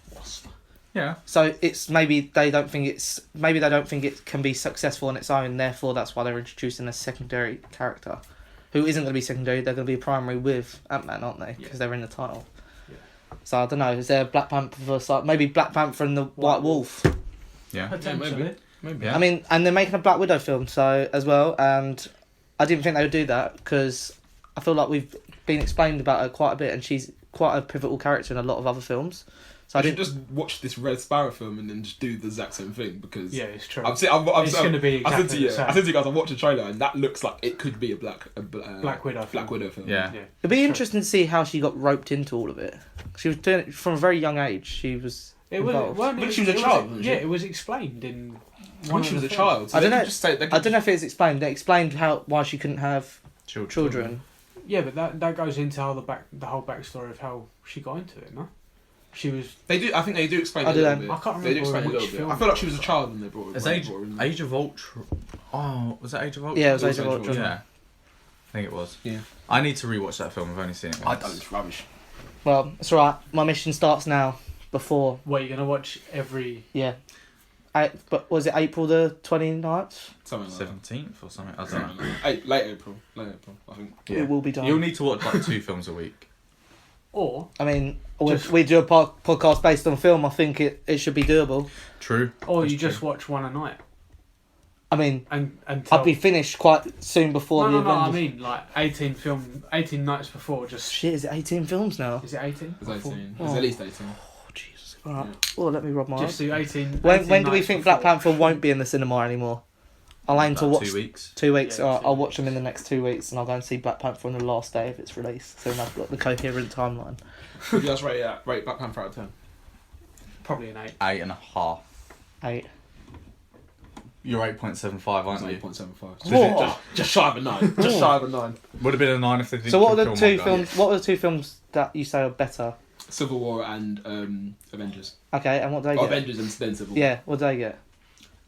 Yeah. So it's maybe they don't think it can be successful on its own. Therefore, that's why they're introducing a secondary character, who isn't going to be secondary. They're going to be primary with Ant-Man, aren't they? Because they're in the title. Yeah. So I don't know. Is there Black Panther versus maybe Black Panther and the White Wolf? Yeah. Potentially. Maybe. Yeah. I mean, and they're making a Black Widow film so as well, and I didn't think they would do that because I feel like we've been explained about her quite a bit, and she's quite a pivotal character in a lot of other films. So I I should didn't. just watch this Red Sparrow film and then just do the exact same thing because Yeah, it's true. I've It's gonna be I said exactly to you, the same. I said to you guys, I watched a trailer and that looks like it could be a Black Widow film. Yeah. It'd be interesting to see how she got roped into all of it. She was doing it from a very young age. She was It was. involved. Weren't But it, she was a it child, wasn't she? Yeah, it was explained in. When she was a child. So I don't they know. could just say, they I could don't know if it's explained. They explained why she couldn't have children. Yeah, but that goes into how the whole backstory of how she got into it. No, she was. They do. I think they do explain I it a don't little know. bit. I can't They do remember explain it a which little bit. film I feel like she it was a was. child when they brought it. It's when they Age, brought her in. Age of Ultron. Oh, was that Age of Ultron? Yeah, it was It Age was of Age of Ultron. Yeah. I think it was. Yeah. I need to rewatch that film. I've only seen it I once. don't. It's rubbish. Well, it's alright. My mission starts now. Before, What, you're gonna watch every? yeah. But was it April the 29th? Something like that. 17th or something. I don't know. Late April. I think. Yeah. It will be done. You'll need to watch like 2 films a week. Or I mean, Just- we do a podcast based on film. I think it should be doable. True. or That's you just true. watch one a night I mean, and I'd be finished quite soon before No, the I Avengers. mean like 18 nights before. Just Shit, is it 18 films now? is it 18? It's 18. Oh. It's at least 18. Oh, Jesus. Alright. Yeah. Oh, let me rub my Just eyes. do 18. When 18 do we nights think before. Black Panther won't be in the cinema anymore? I'll aim to About watch 2 weeks. 2 weeks. Yeah, Alright, 2 I'll watch them in the next 2 weeks, and I'll go and see Black Panther on the last day of its release. So then I've got the coherent timeline. Would you just rate Black Panther out of 10? Probably an 8. 8.5. 8. You're 8.75, aren't you? 8.75. Whoa. Just shy of a 9. Just shy of a 9. Would have been a 9 if they didn't. So what are kill the two Killmonger. films? What are the two films that you say are better? Civil War and Avengers. Okay, and what do they Or get? Avengers and then Civil War. Yeah, what do they get?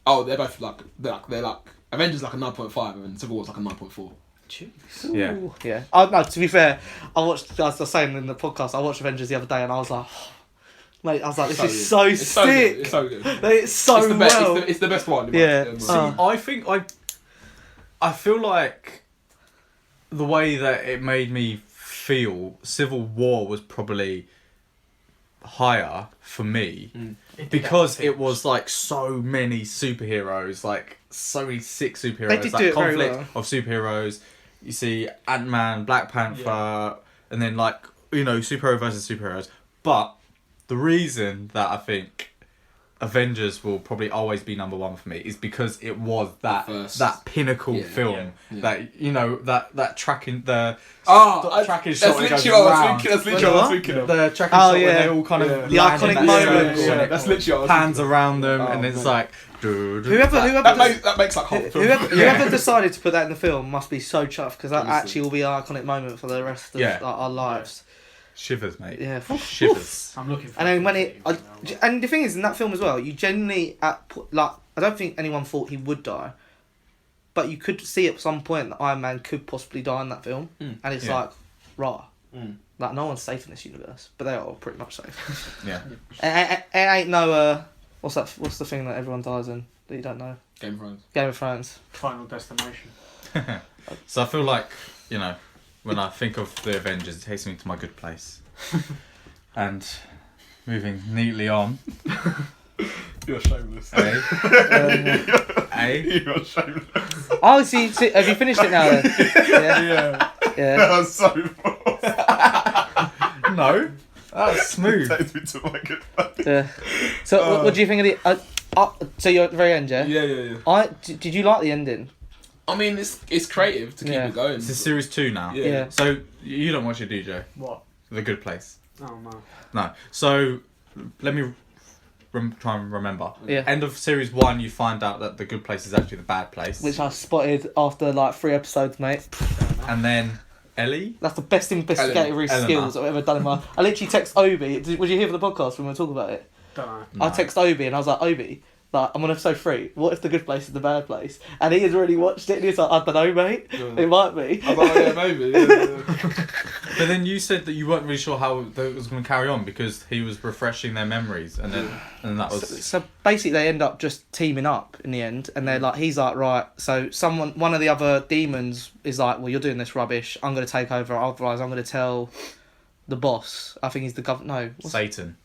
Oh, they're both they're like Avengers like a 9.5 and Civil War's like a 9.4. Jeez. Yeah. Ooh, yeah. Oh, no, to be fair, I watched. As I was saying in the podcast, I watched Avengers the other day, and I was like, mate, I was like, this is so It's so sick. good. It's so good. It's so It's the best. well. It's the best one. Yeah. See, I think I feel like the way that it made me feel, Civil War was probably higher for me because it was like so many superheroes, like so many sick superheroes, They did like do it very conflict well. of superheroes. You see Ant-Man, Black Panther, and then like, you know, superhero versus superheroes. But the reason that I think Avengers will probably always be number 1 for me is because it was that pinnacle film that, you know, that tracking the tracking shot when it goes round. That's literally what I was thinking of. The tracking shot when they all kind of The land in iconic that moments. circle and Yeah, it that's literally what I was pans around them and it's like That makes like Whoever decided to put that in the film must be so chuffed because that Honestly. actually will be an iconic moment for the rest of our lives. shivers, mate. Yeah. Shivers. I'm looking for. And then when and the thing is in that film as well, you genuinely I don't think anyone thought he would die, but you could see at some point that Iron Man could possibly die in that film, and it's Yeah. like, rah, like no one's safe in this universe, but they are all pretty much safe. Yeah. It ain't no what's that? What's the thing that everyone dies in that you don't know? Game of Thrones. Game of Thrones. Final Destination. So I feel like, you know, when I think of the Avengers, it takes me to my good place. And moving neatly on. You're shameless. Eh? You're shameless. Oh, see, have you finished it now? Then? Yeah. Yeah. That was so false. No. That was smooth. Takes me to my good place. Yeah. So, what do you think of the? So you're at the very end, yeah? Yeah. Did you like the ending? I mean, it's creative to keep it going. This is series 2 now. Yeah. So you don't watch it, DJ? What? The Good Place. Oh no. No. So let me try and remember. Yeah. End of series 1, you find out that the Good Place is actually the bad place. Which I spotted after like 3 episodes, mate. And then Ellie. That's the best investigatory Eleanor. skills I've ever done in my. I literally text Obi. Would you hear the podcast when we were talking about it? Don't know. No. I text Obi and I was like, Obi, like I'm on episode 3. What if the good place is the bad place? And he had already watched it and he's like, I don't know, mate. Yeah. It might be. I was like, yeah, maybe. Yeah. But then you said that you weren't really sure how it was going to carry on because he was refreshing their memories, and then that was So basically, they end up just teaming up in the end, and they're like, he's like, right. So one of the other demons is like, well, you're doing this rubbish. I'm going to take over. Otherwise, I'm going to tell the boss. I think he's the governor. No, Satan.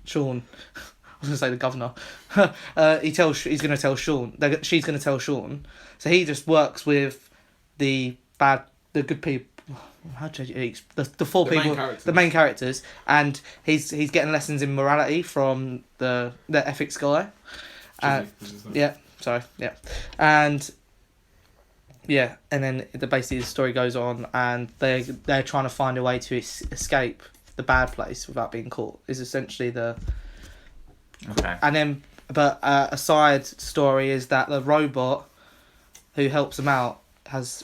Sean. I was going to say the governor. He's going to tell Sean. She's going to tell Sean. So he just works with the good people. How do you the four The people, main characters. the main characters, and he's getting lessons in morality from the ethics guy. Yeah, sorry, yeah, and then basically the story goes on, and they're trying to find a way to escape the bad place without being caught. Is essentially the Okay. And then, but a side story is that the robot who helps them out has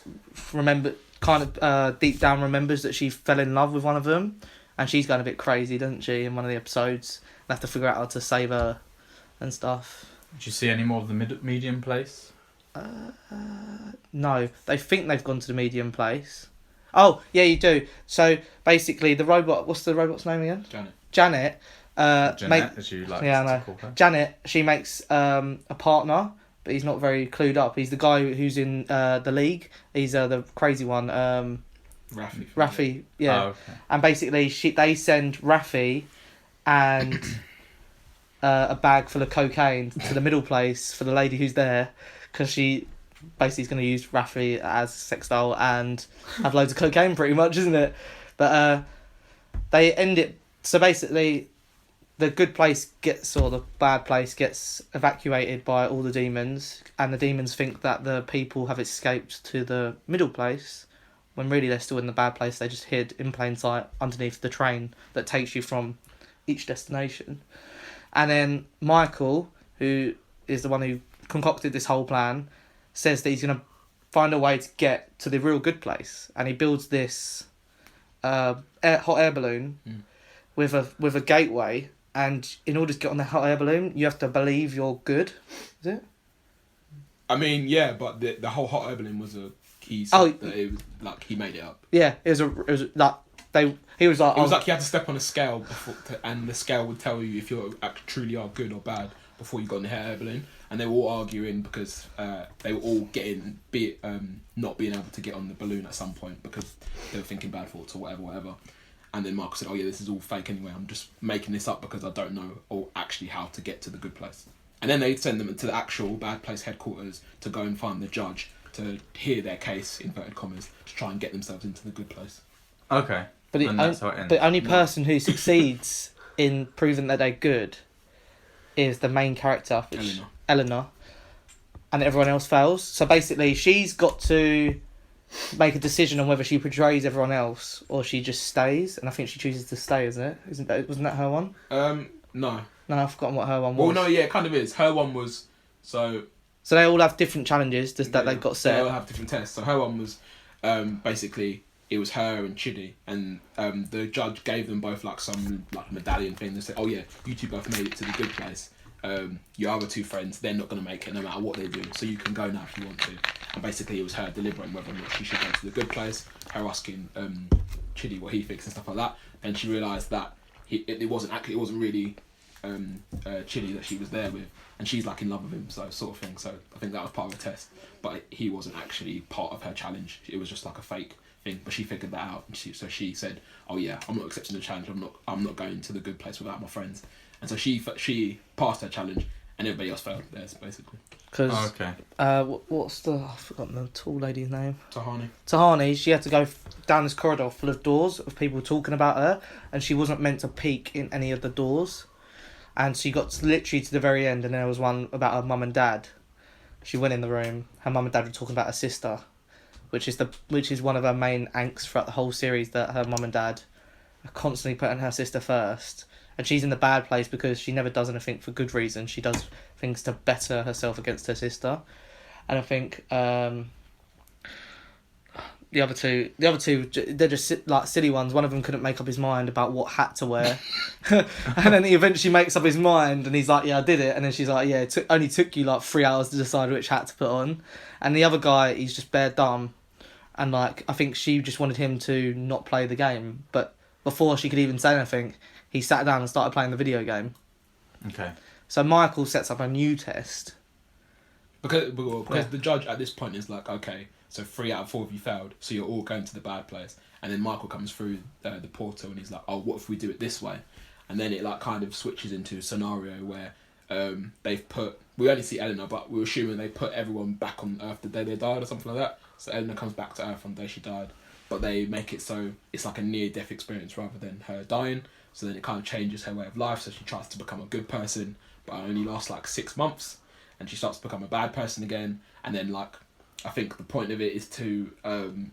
deep down remembers that she fell in love with one of them, and she's going a bit crazy, doesn't she, in one of the episodes? They have to figure out how to save her and stuff. Did you see any more of the medium place? No, they think they've gone to the medium place. Oh, yeah, you do. So basically, the robot. What's the robot's name again? Janet. Jeanette, as you like to call her. Janet. She makes a partner, but he's not very clued up. He's the guy who's in the league. He's the crazy one. Rafi. Yeah. Oh, okay. And basically, they send Rafi and a bag full of cocaine to the middle place for the lady who's there, because she basically is going to use Rafi as sex doll and have loads of cocaine, pretty much, isn't it? But they end it. So basically, the good place or the bad place gets evacuated by all the demons, and the demons think that the people have escaped to the middle place, when really they're still in the bad place. They just hid in plain sight underneath the train that takes you from each destination. And then Michael, who is the one who concocted this whole plan, says that he's going to find a way to get to the real good place, and he builds this hot air balloon with a gateway. And in order to get on the hot air balloon, you have to believe you're good. Is it? I mean, yeah, but the whole hot air balloon was a he made it up. Yeah, it was like he was like. It was like you had to step on a scale and the scale would tell you if you truly are good or bad before you got on the hot air balloon. And they were all arguing because they were all not being able to get on the balloon at some point because they were thinking bad thoughts or whatever. And then Michael said, "Oh yeah, this is all fake anyway. I'm just making this up because I don't know or actually how to get to the good place." And then they send them to the actual bad place headquarters to go and find the judge to hear their case, inverted commas, to try and get themselves into the good place. Okay. But that's how it ends. the only person who succeeds in proving that they're good is the main character, Eleanor, and everyone else fails. So basically, she's got to make a decision on whether she betrays everyone else or she just stays. And I think she chooses to stay, isn't it? Wasn't that her one? No. No, I've forgotten what her one was. Well, no, yeah, it kind of is. Her one was so they all have different challenges that they've got set. They all have different tests. So her one was basically it was her and Chidi, and the judge gave them both like some like medallion thing. They said, "Oh yeah, you two both made it to the good place. Your other two friends, they're not going to make it no matter what they do. So you can go now if you want to." And basically, it was her deliberating whether or not she should go to the good place. Her asking Chidi what he thinks and stuff like that. Then she realised that it wasn't really Chidi that she was there with, and she's like in love with him, so sort of thing. So I think that was part of the test, but he wasn't actually part of her challenge. It was just like a fake thing. But she figured that out, and she said, "Oh yeah, I'm not accepting the challenge. I'm not going to the good place without my friends." And so she passed her challenge, and everybody else failed theirs basically. Because what's I've forgotten the tall lady's name. Tahani. She had to go down this corridor full of doors of people talking about her, and she wasn't meant to peek in any of the doors. And she got literally to the very end, and there was one about her mum and dad. She went in the room. Her mum and dad were talking about her sister, which is one of her main angst throughout the whole series. That her mum and dad are constantly putting her sister first, and she's in the bad place because she never does anything for good reason. She does things to better herself against her sister, and I think the other two, they're just like silly ones. One of them couldn't make up his mind about what hat to wear, and then he eventually makes up his mind, and he's like, "Yeah, I did it." And then she's like, "Yeah, it only took you like 3 hours to decide which hat to put on." And the other guy, he's just bare dumb, and like I think she just wanted him to not play the game, but before she could even say anything, he sat down and started playing the video game. Okay. So Michael sets up a new test. Because the judge at this point is like, okay, so 3 out of 4 of you failed, so you're all going to the bad place. And then Michael comes through the portal and he's like, "Oh, what if we do it this way?" And then it like kind of switches into a scenario where we only see Eleanor, but we're assuming they put everyone back on Earth the day they died or something like that. So Eleanor comes back to Earth on the day she died, but they make it so it's like a near-death experience rather than her dying. So then it kind of changes her way of life. So she tries to become a good person, but it only lasts like 6 months, and she starts to become a bad person again. And then like I think the point of it is to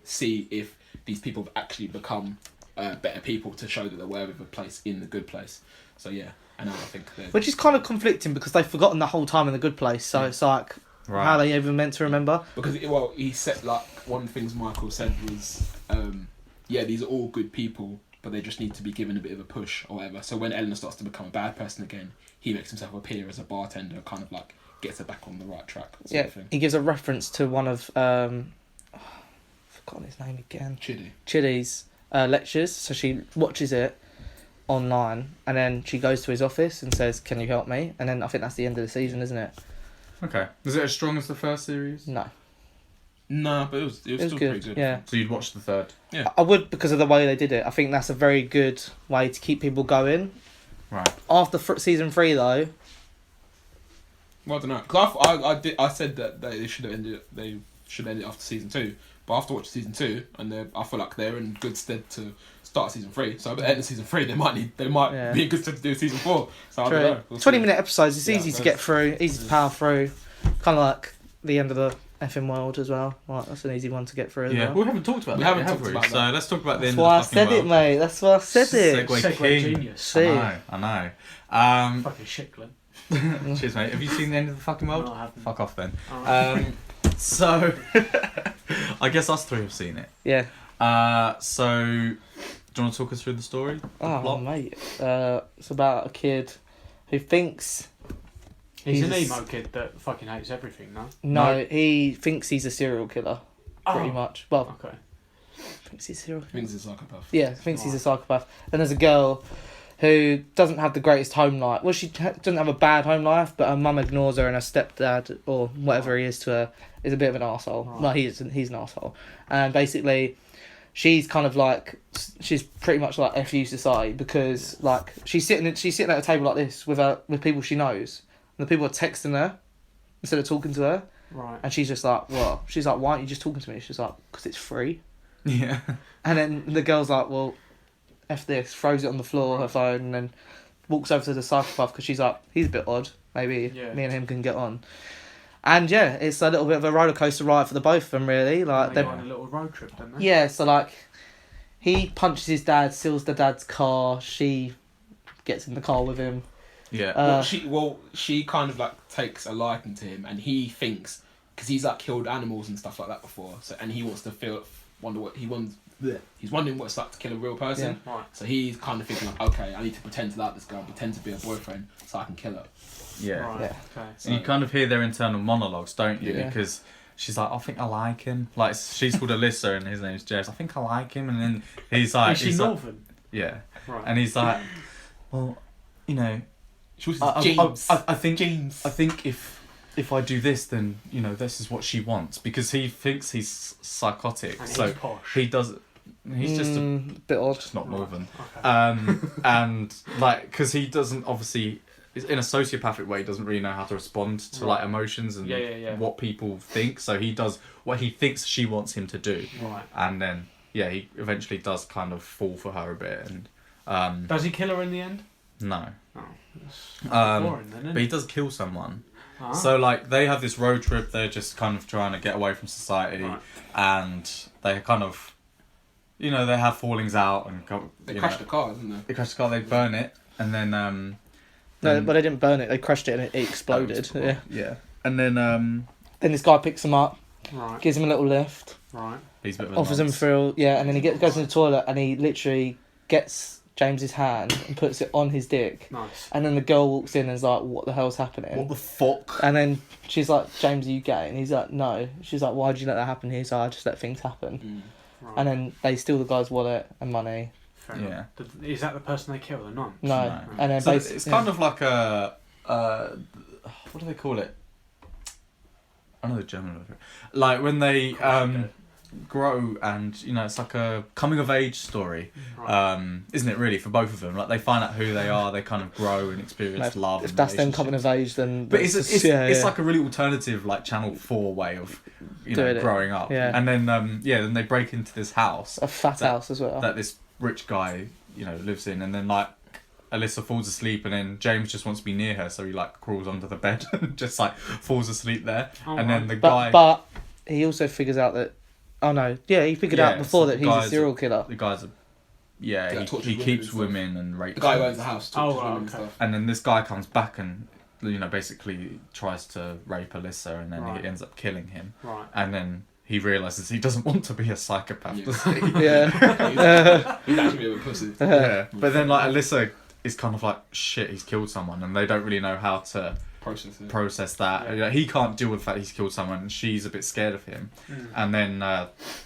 see if these people have actually become better people to show that they're worthy of a place in the good place. So yeah, and now I think Which is kind of conflicting because they've forgotten the whole time in the good place. So it's like, Right. how are they even meant to remember? because he said, like, one of the things Michael said was, yeah, these are all good people, but they just need to be given a bit of a push or whatever. So when Eleanor starts to become a bad person again, he makes himself appear as a bartender, kind of like gets her back on the right track. Sort of thing. He gives a reference to one of I've forgotten his name again. Chidi's lectures. So she watches it online, and then she goes to his office and says, "Can you help me?" And then I think that's the end of the season, isn't it? Okay. Is it as strong as the first series? No. No, but it was still good. pretty good. Yeah. So you'd watch the third? I would, because of the way they did it. I think that's a very good way to keep people going. Right. After season 3, though. Well, I don't know. Cause I said that they should have ended. They should end it after season 2. But after watching season 2, and I feel like they're in good stead to start season 3. So at the end of season 3, they might be in good stead to do season 4. So I don't know. We'll 20-minute episodes. It's easy to get through. Easy to power through. Kind of like the end of the effing world as well. Like, that's an easy one to get through as well. We haven't talked about We that. haven't yet, talked about So that. let's talk about the That's end why I of the fucking said it, world. mate. That's why I said it. Segue king. genius. See. I know. Fucking shit, Glenn. Cheers, mate. Have you seen the end of the fucking world? No, I haven't. Fuck off then. Alright. So, I guess us three have seen it. Yeah. So, do you want to talk us through the story? The Oh, plot? mate. It's about a kid who thinks... He's an He's- emo kid that fucking hates everything, no? No, he thinks he's a serial killer, pretty Oh. much. Well, Okay. thinks he's a serial killer. Things is psychopath. Yeah, thinks he's a psychopath. And there's a girl who doesn't have the greatest home life. Well, she doesn't have a bad home life, but her mum ignores her, and her stepdad, or whatever he is to her, is a bit of an arsehole. Right. Well, he's an arsehole. And basically, she's kind of like, she's pretty much like FU society, because like she's sitting at a table like this with people she knows, and the people are texting her instead of talking to her, Right. and she's just like, well, she's like, why aren't you just talking to me? She's like, because it's free. Yeah. And then the girl's like, well, F this, throws it on the floor, her phone, and then walks over to the psychopath because she's like, he's a bit odd. Maybe Yeah. me and him can get on. And yeah, it's a little bit of a roller coaster ride for the both of them, really. Like, They they go on a little road trip, don't they? yeah, so like, he punches his dad, steals the dad's car, she gets in the car with him. Yeah. She kind of like takes a liking to him, and he thinks, because he's like killed animals and stuff like that before, so and he wants to wonder what he wants. He's wondering what it's like to kill a real person. Yeah. Right. So he's kind of thinking like, okay, I need to pretend to like this girl, pretend to be a boyfriend, so I can kill her. yeah. Right. Yeah. Okay. And you kind of hear their internal monologues, don't you? Yeah. Because she's like, I think I like him. Like, she's called Alyssa and his name's Jess. I think I like him. And then he's like... Is she he's like, northern? yeah. Right. And he's like, well, you know... She was I think James. I think if I do this, then, you know, this is what she wants. Because he thinks he's psychotic. And so he's posh. he does... He's just a bit odd. just not northern. Okay. And like, because he doesn't obviously, in a sociopathic way, doesn't really know how to respond to like emotions and Yeah. what people think. So he does what he thinks she wants him to do, Right. and then he eventually does kind of fall for her a bit. And Does he kill her in the end? no, Oh, that's but boring then, isn't he it? does kill someone. Ah. So like they have this road trip. They're just kind of trying to get away from society, Right. and they kind of, you know, they have fallings out and go. They you crashed know, the car, didn't they? They crash the car, they burn it, and then No, but they didn't burn it. They crushed it and it exploded. Yeah. yeah. And then Then this guy picks him up, Right. gives him a little lift, Right. he's a bit of a offers him nonce. through. Yeah, and then he goes in the toilet and he literally gets James's hand and puts it on his dick. Nice. And then the girl walks in and is like, "What the hell's happening?" What the fuck? And then she's like, "James, are you gay?" And he's like, "No." She's like, "Why did you let that happen?" He's like, "I just let things happen." Right. And then they steal the guy's wallet and money. Fair enough. Is that the person they kill or not? No. No. And then So basically, it's kind of like a what do they call it? I know the German word for it. Like when they grow, and you know, it's like a coming of age story, Right. isn't it? Really, for both of them, like they find out who they are, they kind of grow and experience love. if and that's them coming relationships. of age, then. But it's yeah. like a really alternative, like Channel 4 way of, you know, Doing it. growing up. Yeah. And then then they break into this house a fat that- house as well. that this rich guy, you know, lives in, and then like Alyssa falls asleep, and then James just wants to be near her, so he like crawls under the bed and just like falls asleep there. Oh, and then right. the guy, But he also figures out that. Oh no! Yeah, he figured Yeah, out before so that the he's a guy's serial killer. the guy's a Yeah, Like, he tortures women keeps and stuff. women and rapes The guy who them. owns the house. Oh, Tortures right, women and okay. stuff. And then this guy comes back and, basically tries to rape Alyssa, and then Right. he ends up killing him. Right. And then he realizes he doesn't want to be a psychopath, Yeah. does he? Yeah. He's actually a bit of a pussy. Yeah. But then, like, Alyssa is kind of like, shit, he's killed someone, and they don't really know how to process that. Yeah. You know, he can't deal with the fact he's killed someone, and she's a bit scared of him. And then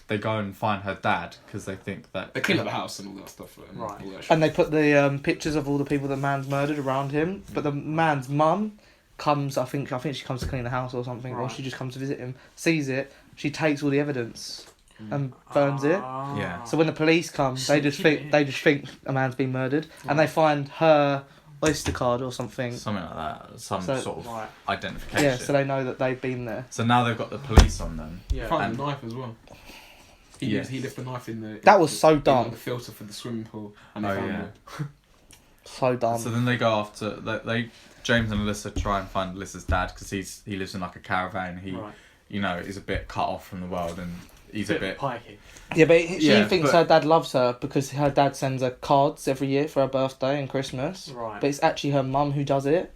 they go and find her dad because they think that They clean up the house and all that stuff. And Right. all that shit. And they put the pictures of all the people the man's murdered around him, but the man's mum comes. I think she comes to clean the house or something, or Right. she just comes to visit him. Sees it, she takes all the evidence and burns it. Ah. Yeah. So when the police come, they just think a man's been murdered, and they find her Oyster card or something. something like that, some So- sort of Right. identification. Yeah, so they know that they've been there. So now they've got the police on them. Yeah. Found And- the knife as well. He left the knife in the. That was so in, like, dumb. the filter for the swimming pool, and they Oh, found yeah. it. So dumb. So then they go after they James and Alyssa try and find Alyssa's dad because he lives in like a caravan. He Right. is a bit cut off from the world, and he's a bit. pikey. Yeah, but she Yeah, thinks but- her dad loves her because her dad sends her cards every year for her birthday and Christmas. Right. But it's actually her mum who does it.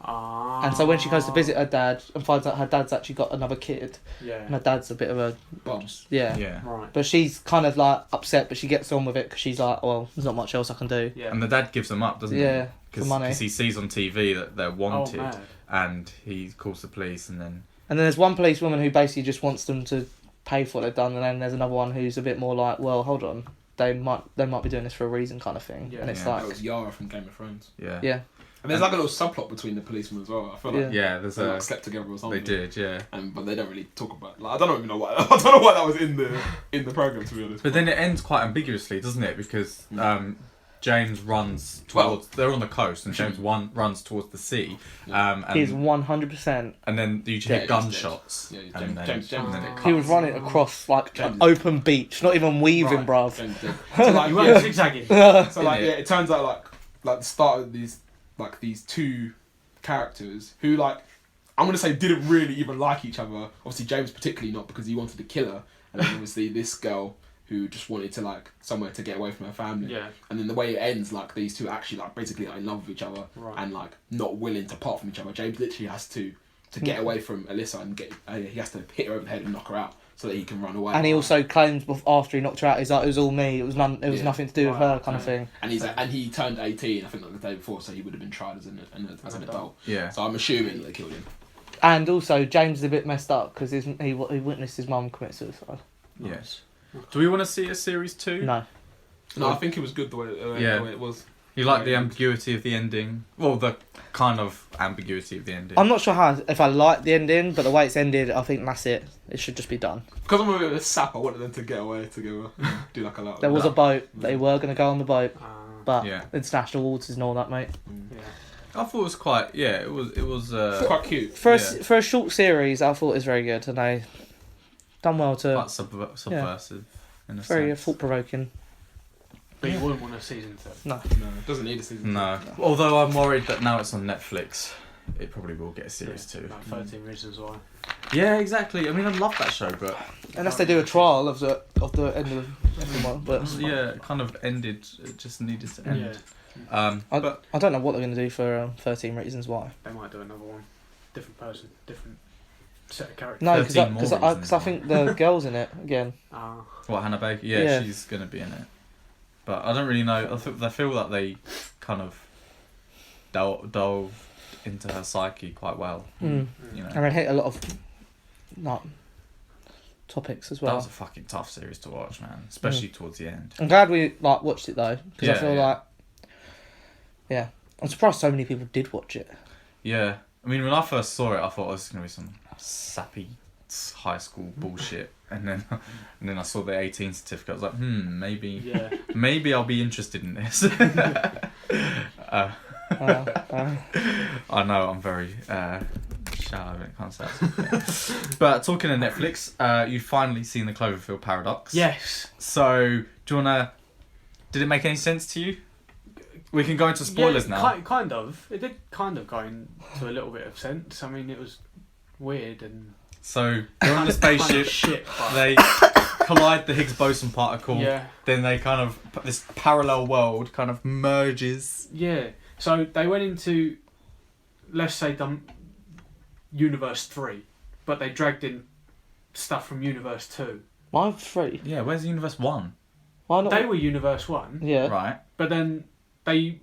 Ah. And so when she goes to visit her dad and finds out her dad's actually got another kid, Yeah. and her dad's a bit of a Bombs. Yeah. Right. But she's kind of like upset, but she gets on with it because she's like, well, there's not much else I can do. Yeah. And the dad gives them up, doesn't Yeah, he? for money. Because he sees on TV that they're wanted, mad. and he calls the police, and then And then there's one policewoman who basically just wants them to pay for what they've done, and then there's another one who's a bit more like, well, hold on, they might be doing this for a reason, kind of thing. Yeah. And it's Yeah. That like, was Yara from Game of Thrones. yeah, yeah, And there's like a little subplot between the policemen as well. I feel like yeah. There's they a like slept together or something. they did, yeah. But they don't really talk about. Like, I don't even know why. I don't know why that was in the program, to be honest. But then it ends quite ambiguously, doesn't it? Because James runs towards. They're on the coast, and James runs towards the sea. And he's 100%. and then you just Yeah, hear he's gunshots. dead. Yeah, and then, James and then is it dead. He was cuts. running across like James an open beach, not even weaving, Right. bruv. James dead. So like, You weren't yeah, zigzagging. so like, Innit? yeah, it turns out like the start of these two characters who like I'm gonna say didn't really even like each other. Obviously James particularly not because he wanted to kill her, and then obviously this girl who just wanted to like somewhere to get away from her family. Yeah. And then the way it ends, like these two actually like basically are in love with each other Right. and like not willing to part from each other. James literally has to get away from Alyssa and he has to hit her over the head and knock her out so that he can run away. And he also claims after he knocked her out, he's like, it was all me. It was Yeah. nothing to do with her, kind of thing. And he turned 18, I think, like the day before, so he would have been tried as an adult. Yeah. So I'm assuming that they killed him. And also, James is a bit messed up because he witnessed his mum commit suicide. Yes. Do we want to see a series 2? No. No, I think it was good the way it was. You like the ambiguity of the ending? Well, the kind of ambiguity of the ending. I'm not sure if I like the ending, but the way it's ended, I think that's it. It should just be done. Because I'm a bit of a sap, I wanted them to get away together. Do like a lot. There was a boat. They were going to go on the boat, but Yeah. international waters and all that, mate. Yeah. I thought it was quite. Yeah, it was. quite cute. For Yeah. for a short series, I thought it was very good, and they done well to Quite subversive in a very sense. thought provoking. But you wouldn't want a season 2. No, it doesn't need a season. No. Although I'm worried that now it's on Netflix, it probably will get a series 2. Like 13 Reasons Why. Yeah, exactly. I mean, I love that show, but Unless they do a trial of the end of the one, but yeah, it kind of ended. It just needed to end. Yeah. But I don't know what they're going to do for 13 Reasons Why. They might do another one. Different person, different set of characters. No, 13 more because reasons I think the girl's in it again. what, Hannah Baker? Yeah, Yeah. she's gonna be in it. But I don't really know. I feel that they kind of delved into her psyche quite well. Mm. You know, And they hit a lot of like topics as that well. was a fucking tough series to watch, man. Especially towards the end. I'm glad we watched it though, because I Yeah, feel yeah. like, yeah, I'm surprised so many people did watch it. Yeah, I mean, when I first saw it, I thought it was gonna be some sappy high school bullshit, and then I saw the 18 certificate. I was like, maybe Yeah. maybe I'll be interested in this. I know I'm very shallow when it comes to that. But talking of Netflix, you've finally seen the Cloverfield Paradox. Yes. So do you wanna? Did it make any sense to you? We can go into spoilers now. Kind of. It did kind of go into a little bit of sense. I mean, it was weird and So they're on the spaceship. Shit, but- They collide the Higgs boson particle. Yeah. Then they kind of this parallel world kind of merges. Yeah. So they went into, let's say, Universe 3, but they dragged in stuff from Universe 2. Why 3? Yeah, where's Universe 1? Why not? They were Universe 1, Yeah. Right. but then they...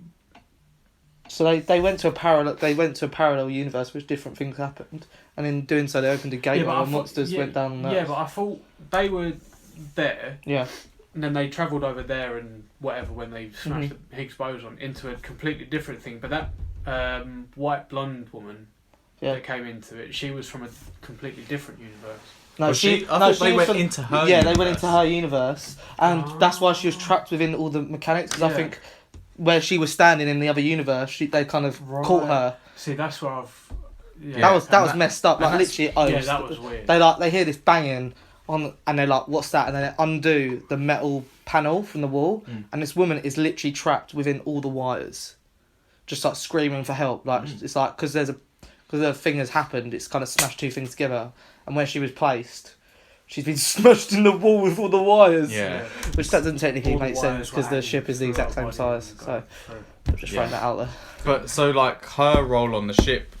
So they went to a parallel. They went to a parallel universe, which different things happened, and in doing so, they opened a gateway but I where thought- monsters went down. Yeah, but I thought they were there, Yeah. and then they travelled over there and whatever when they smashed the Higgs boson into a completely different thing. But that white blonde woman Yeah. that came into it, she was from a completely different universe. No, Well, I thought they was went into her Yeah, they went universe. into her universe, and that's why she was trapped within all the mechanics. Because I Yeah. think where she was standing in the other universe, they kind of caught her. See, that's where I've... Yeah, that was and was messed up. and Like that's- literally, yeah, that was weird. They hear this banging on, and they're like, "What's that?" And then they undo the metal panel from the wall, and this woman is literally trapped within all the wires, just like screaming for help. Like it's like because a thing has happened, it's kind of smashed two things together, and where she was placed, she's been smashed in the wall with all the wires. Yeah. Which that doesn't technically All the make wires sense were because the hanging ship is the through exact her same body size. and So got through. I'm just throwing that out there. But so like her role on the ship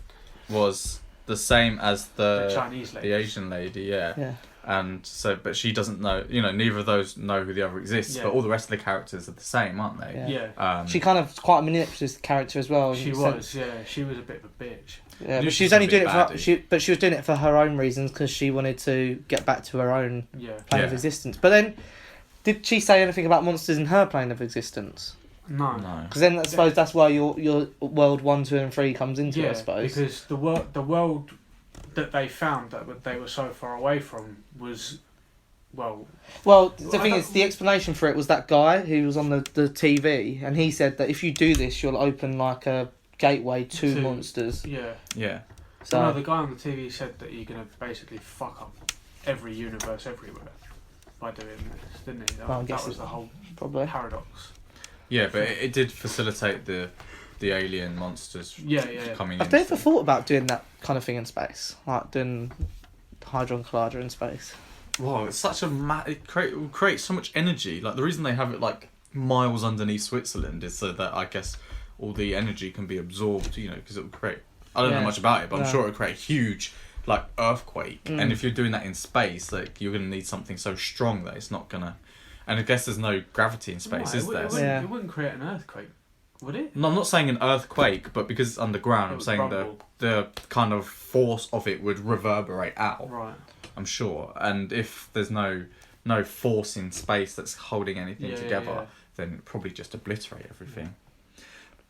was the same as The the Chinese lady. Asian lady, yeah. Yeah. And so, but she doesn't know. Neither of those know who the other exists. Yeah. But all the rest of the characters are the same, aren't they? Yeah. Yeah. She kind of quite a manipulative character as well. She in was, sense. yeah. She was a bit of a bitch. Yeah, Knew but she she was was only gonna doing be it a for baddie. she was doing it for her own reasons because she wanted to get back to her own Yeah. plane of Yeah. existence. But then, did she say anything about monsters in her plane of existence? No. No. Because then I suppose that's why your world 1, 2, and 3 comes into it. I Yeah, suppose. because the world that they found that they were so far away from was, well, Well, the I thing don't- is, the explanation for it was that guy who was on the TV, and he said that if you do this, you'll open like a gateway to To- monsters. yeah. Yeah. So No, the guy on the TV said that you're gonna basically fuck up every universe everywhere by doing this, didn't he? Well, I guess that was it- the whole probably. paradox. Yeah, but it did facilitate the alien monsters Yeah, yeah. coming I've in. never thought about doing that kind of thing in space, like doing Hadron Collider in space. Wow, it's such a it will create so much energy. Like the reason they have it like miles underneath Switzerland is so that I guess all the energy can be absorbed. Because it will create. I don't know Yeah. much about it, but I'm No. sure it will create a huge like earthquake. Mm. And if you're doing that in space, like you're gonna need something so strong that it's not gonna. And I guess there's no gravity in space, No, is there? Yeah. It wouldn't create an earthquake, would it? No, I'm not saying an earthquake, but because it's underground, It I'm would saying rumble. the kind of force of it would reverberate out. Right. I'm sure. And if there's no force in space that's holding anything Yeah, together, yeah. then it'd probably just obliterate everything.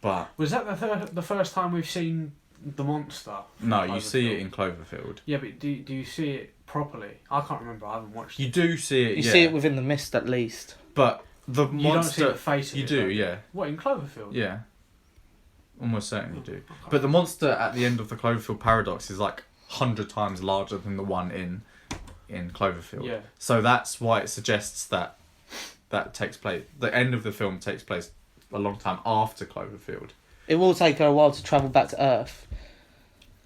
But Was that the first time we've seen the monster? no, you see Cloverfield? it in Cloverfield. Yeah, but do you see it properly? I can't remember. I haven't watched You it. do see it, You yeah. see it within the mist at least. But the You don't see monster. the face of You it, do, though. yeah. What, in Cloverfield? Yeah. Almost certainly do. Okay. But the monster at the end of the Cloverfield Paradox is like 100 times larger than the one in Cloverfield. Yeah. So that's why it suggests that takes place. The end of the film takes place a long time after Cloverfield. It will take her a while to travel back to Earth.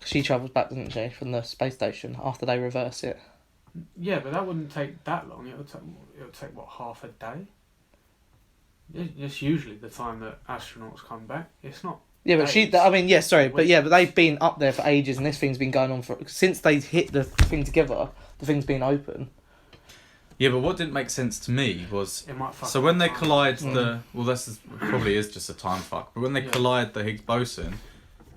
She travels back, doesn't she, from the space station after they reverse it. Yeah, but that wouldn't take that long. It would take what, half a day? It's usually the time that astronauts come back. It's not. Yeah, but days. but they've been up there for ages, and this thing's been going on since they hit the thing together. The thing's been open. Yeah, but what didn't make sense to me was It might fuck so up when they time. collide probably is just a time fuck. But when they Yeah. collide the Higgs boson,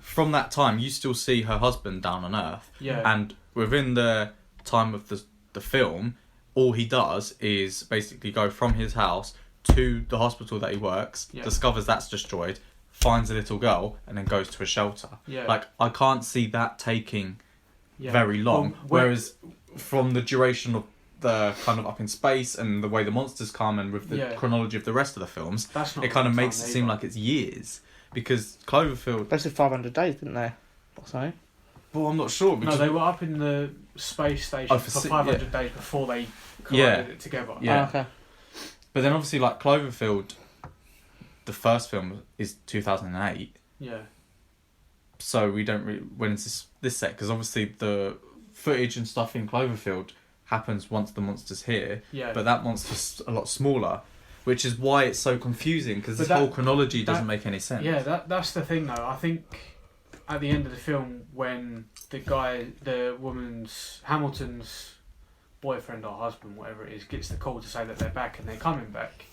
from that time you still see her husband down on Earth. Yeah. And within the time of the film, all he does is basically go from his house to the hospital that he works, Yeah. discovers that's destroyed, finds a little girl, and then goes to a shelter. Yeah. Like, I can't see that taking Yeah. very long. Well, Whereas from the duration of the kind of up in space and the way the monsters come and with the Yeah. chronology of the rest of the films, That's not it kind of the makes time it seem either. like it's years. Because Cloverfield... They said 500 days, didn't they? Or so. Well, I'm not sure. No, Because they were up in the space station for for si- 500 days before they collided it together. Yeah. Oh, okay. But then obviously, like, Cloverfield, the first film is 2008. Yeah. So we don't really... When is this set? Because obviously the footage and stuff in Cloverfield happens once the monster's here, Yeah. but that monster's a lot smaller, which is why it's so confusing, because But this whole chronology doesn't make any sense. Yeah, that's the thing though. I think at the end of the film, when Hamilton's boyfriend or husband, whatever it is, gets the call to say that they're back and they're coming back,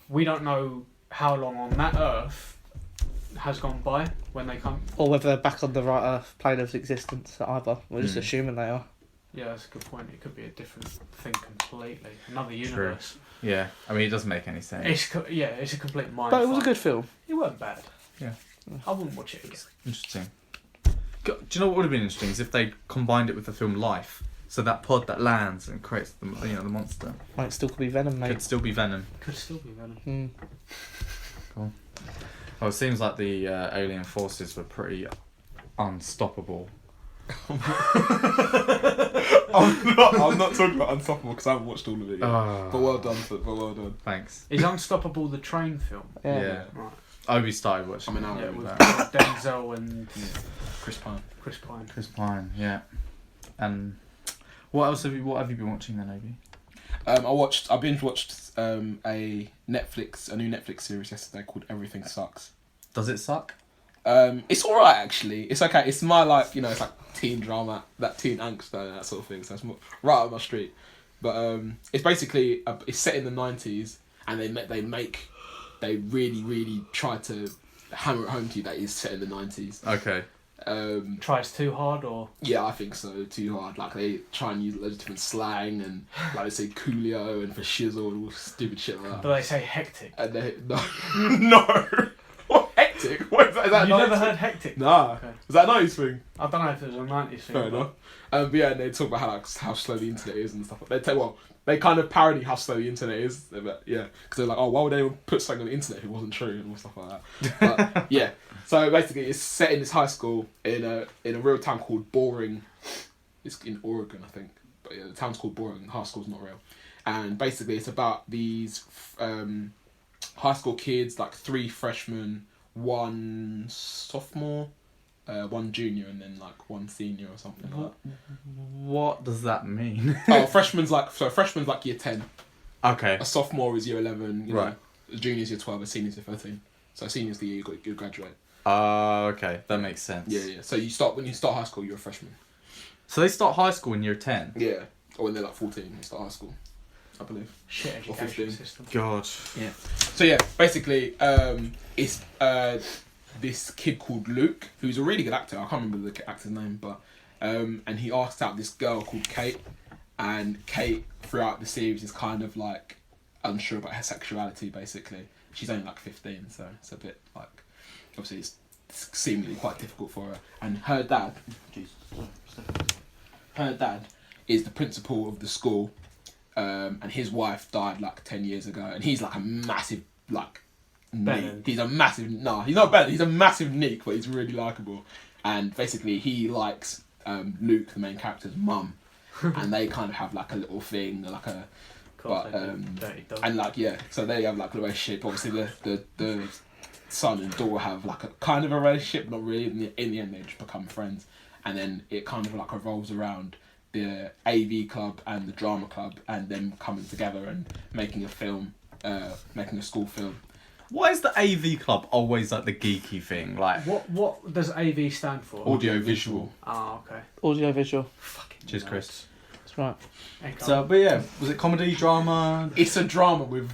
we don't know how long on that Earth has gone by when they come. Or whether they're back on the right Earth plane of existence either. We're just Mm. assuming they are. Yeah, that's a good point. It could be a different thing completely, another universe. Yeah, I mean, it doesn't make any sense. It's a complete mind. But it was a good film. It wasn't bad. Yeah. I wouldn't watch it again. Interesting. Do you know what would have been interesting is if they combined it with the film Life, so that pod that lands and creates the the monster Might still could be Venom, mate. could still be Venom. Could still be Venom. Mm. Well, it seems like the alien forces were pretty unstoppable. I'm not talking about Unstoppable because I haven't watched all of it yet. But well done. Thanks. Is Unstoppable the train film? Yeah. Right. Obi started watching. I'm an hour Yeah, with with that. Denzel and Chris Pine. Chris Pine. Chris Pine, yeah. And what else have you been watching then, Obi? I binge watched a new Netflix series yesterday called Everything Sucks. Does it suck? It's alright actually. It's okay. It's my it's like teen drama, that teen angst and that sort of thing. So it's more, right up my street. But it's basically it's set in the 90s, and they really try to hammer it home to you that it's set in the 90s. Okay. Tries too hard, or Yeah, I think so. Too hard. Like they try and use loads of different slang and like they say coolio and for shizzle and all stupid shit like that. do they say hectic? And they no. What hectic? What is that? Is that You 90s? never heard hectic? Nah. Okay. Is that a 90s thing? I don't know if it was a 90s thing. Fair enough. But yeah, and they talk about how slow the internet is and stuff. They kind of parody how slow the internet is. But yeah, because they're like, oh, why would anyone put something on the internet if it wasn't true and all stuff like that. But yeah, so basically it's set in this high school in a real town called Boring. It's in Oregon, I think. But yeah, the town's called Boring. High school's not real. And basically it's about these high school kids, like 3 freshmen, 1 sophomore, 1 junior, and then like 1 senior or something like that. What does that mean? Oh, freshman's like year 10. Okay. A sophomore is year 11. You Right. know, a junior's year 12. A senior's year 13. So senior's the year you graduate. Okay, that makes sense. Yeah. So when you start high school, you're a freshman. So they start high school in year 10? Yeah. Or when they're like 14, they start high school, I believe. Shit Or education 15. system. God. Yeah. So yeah, basically, it's this kid called Luke, who's a really good actor. I can't remember the actor's name, but and he asked out this girl called Kate, and Kate throughout the series is kind of like unsure about her sexuality. Basically, she's only like 15, so it's a bit like obviously it's seemingly quite difficult for her. And her dad, is the principal of the school, and his wife died like 10 years ago, and he's like a massive like. Bellend. He's a massive he's not bad. He's a massive neek, but he's really likable. And basically, he likes Luke, the main character's mum, and they kind of have like a little thing, like a Dirty dog. and like yeah. So they have like a relationship. Obviously, the son and daughter have like a kind of a relationship, not really. In the end, they just become friends, and then it kind of like revolves around the AV club and the drama club, and them coming together and making a film, making a school film. Why is the AV club always like the geeky thing? Like What does AV stand for? audio visual. Ah, okay. Audio visual. Fucking Cheers, nuts. Chris. That's right. Echo. So, but yeah, was it comedy, drama? It's a drama with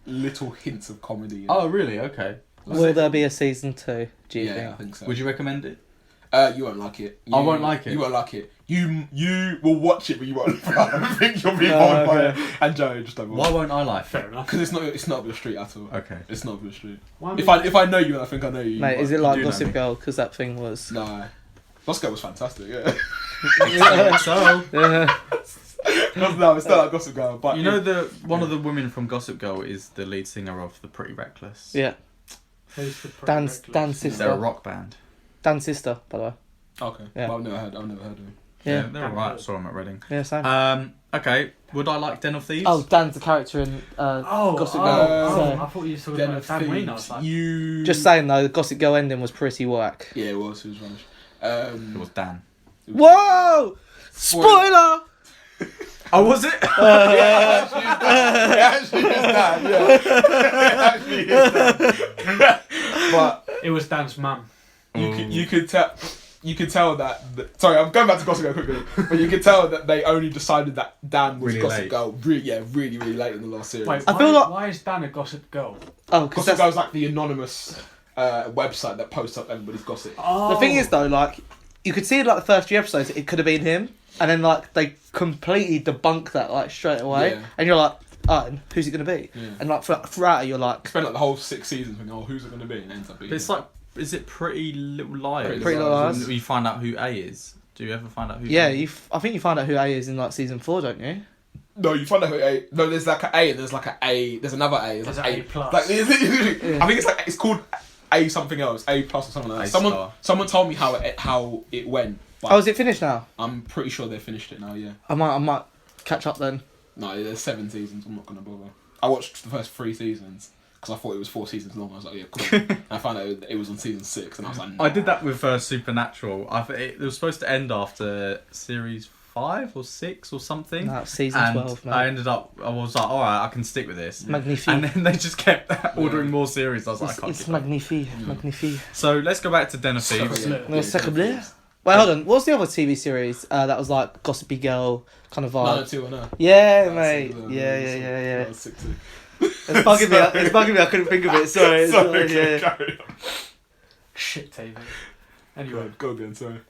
little hints of comedy. In Oh, really? Okay. Will there be a season 2? Do you yeah, I think? think so. Would you recommend it? You won't like it. I won't like it? You won't like it. You will watch it, but you won't. I don't think you'll be bothered by it. And Joe, just don't. Why won't I like it? Fair enough. Because it's not up your street at all. Okay. It's not up your street. Why If I know you and I think I know you. Mate, is it You like do know Gossip me. Girl? Because that thing was. No. Lost Girl was fantastic. Yeah. So, Yeah. No, it's not like Gossip Girl. But you know one of the women from Gossip Girl is the lead singer of The Pretty Reckless. Yeah. Who's the Pretty Dan's Reckless? sister. They're a rock band. Dan's sister, by the way. Okay. Yeah. Well, I've never heard of him. Yeah. They're alright. Saw them at Reading. Yeah, same. Okay. Would I like Den of Thieves? Oh, Dan's the character in Gossip Girl. Oh, I thought you were talking Den about of Dan Ween. I Thieves. was like, You. Just saying though, the Gossip Girl ending was pretty whack. Yeah, it was rubbish. It was Dan. Whoa! Spoiler! Oh, was it? Yeah, it actually is Dan. It actually is Dan. But It was Dan's mum. you could tell that. Sorry, I'm going back to Gossip Girl quickly, but you could tell that they only decided that Dan was Really Gossip late. Girl. Really late in the last series. Wait, I feel like- why is Dan a gossip girl? Oh, because Gossip Girl's like the anonymous website that posts up everybody's gossip. Oh. the thing is though, like you could see like the first few episodes, it could have been him, and then like they completely debunk that like straight away, Yeah. and you're like, oh, and who's it gonna be? Yeah. And like throughout it, you're like, Spent like the whole 6 seasons thinking, oh, who's it going to be? And it ends up being. But it's like, is it Pretty Little Liars? Pretty Little Liars. You find out who A is. Do you ever find out who? yeah, A is? I think you find out who A is in like season 4, don't you? No, you find out who A. No, there's like an A and there's like an A. There's another A. There's like an A plus. Like, I think it's like it's called A something else, A plus or something like that. A star. Someone told me how it went. But Oh, is it finished now? I'm pretty sure they finished it now. Yeah. I might catch up then. No, there's 7 seasons. I'm not gonna bother. I watched the first 3 seasons because I thought it was 4 seasons long. I was like, yeah, cool. And I found out it was on season 6, and I was like, I did that with Supernatural. It was supposed to end after series 5 or 6 or something. No, it's season and 12, man. I was like, alright, I can stick with this. Magnifique. And then they just kept ordering more series. I was like, I can't It's keep up. magnifique, magnifique. So let's go back to Den of Thieves. No, secondly. Wait, hold on. What was the other TV series that was like Gossipy Girl kind of vibe? 90210. Yeah, mate. Yeah. That's sick too. It's bugging me. It's bugging me. I couldn't think of it. Sorry. Sorry, Yeah. carry on. Shit TV. Anyway, Go again, sorry.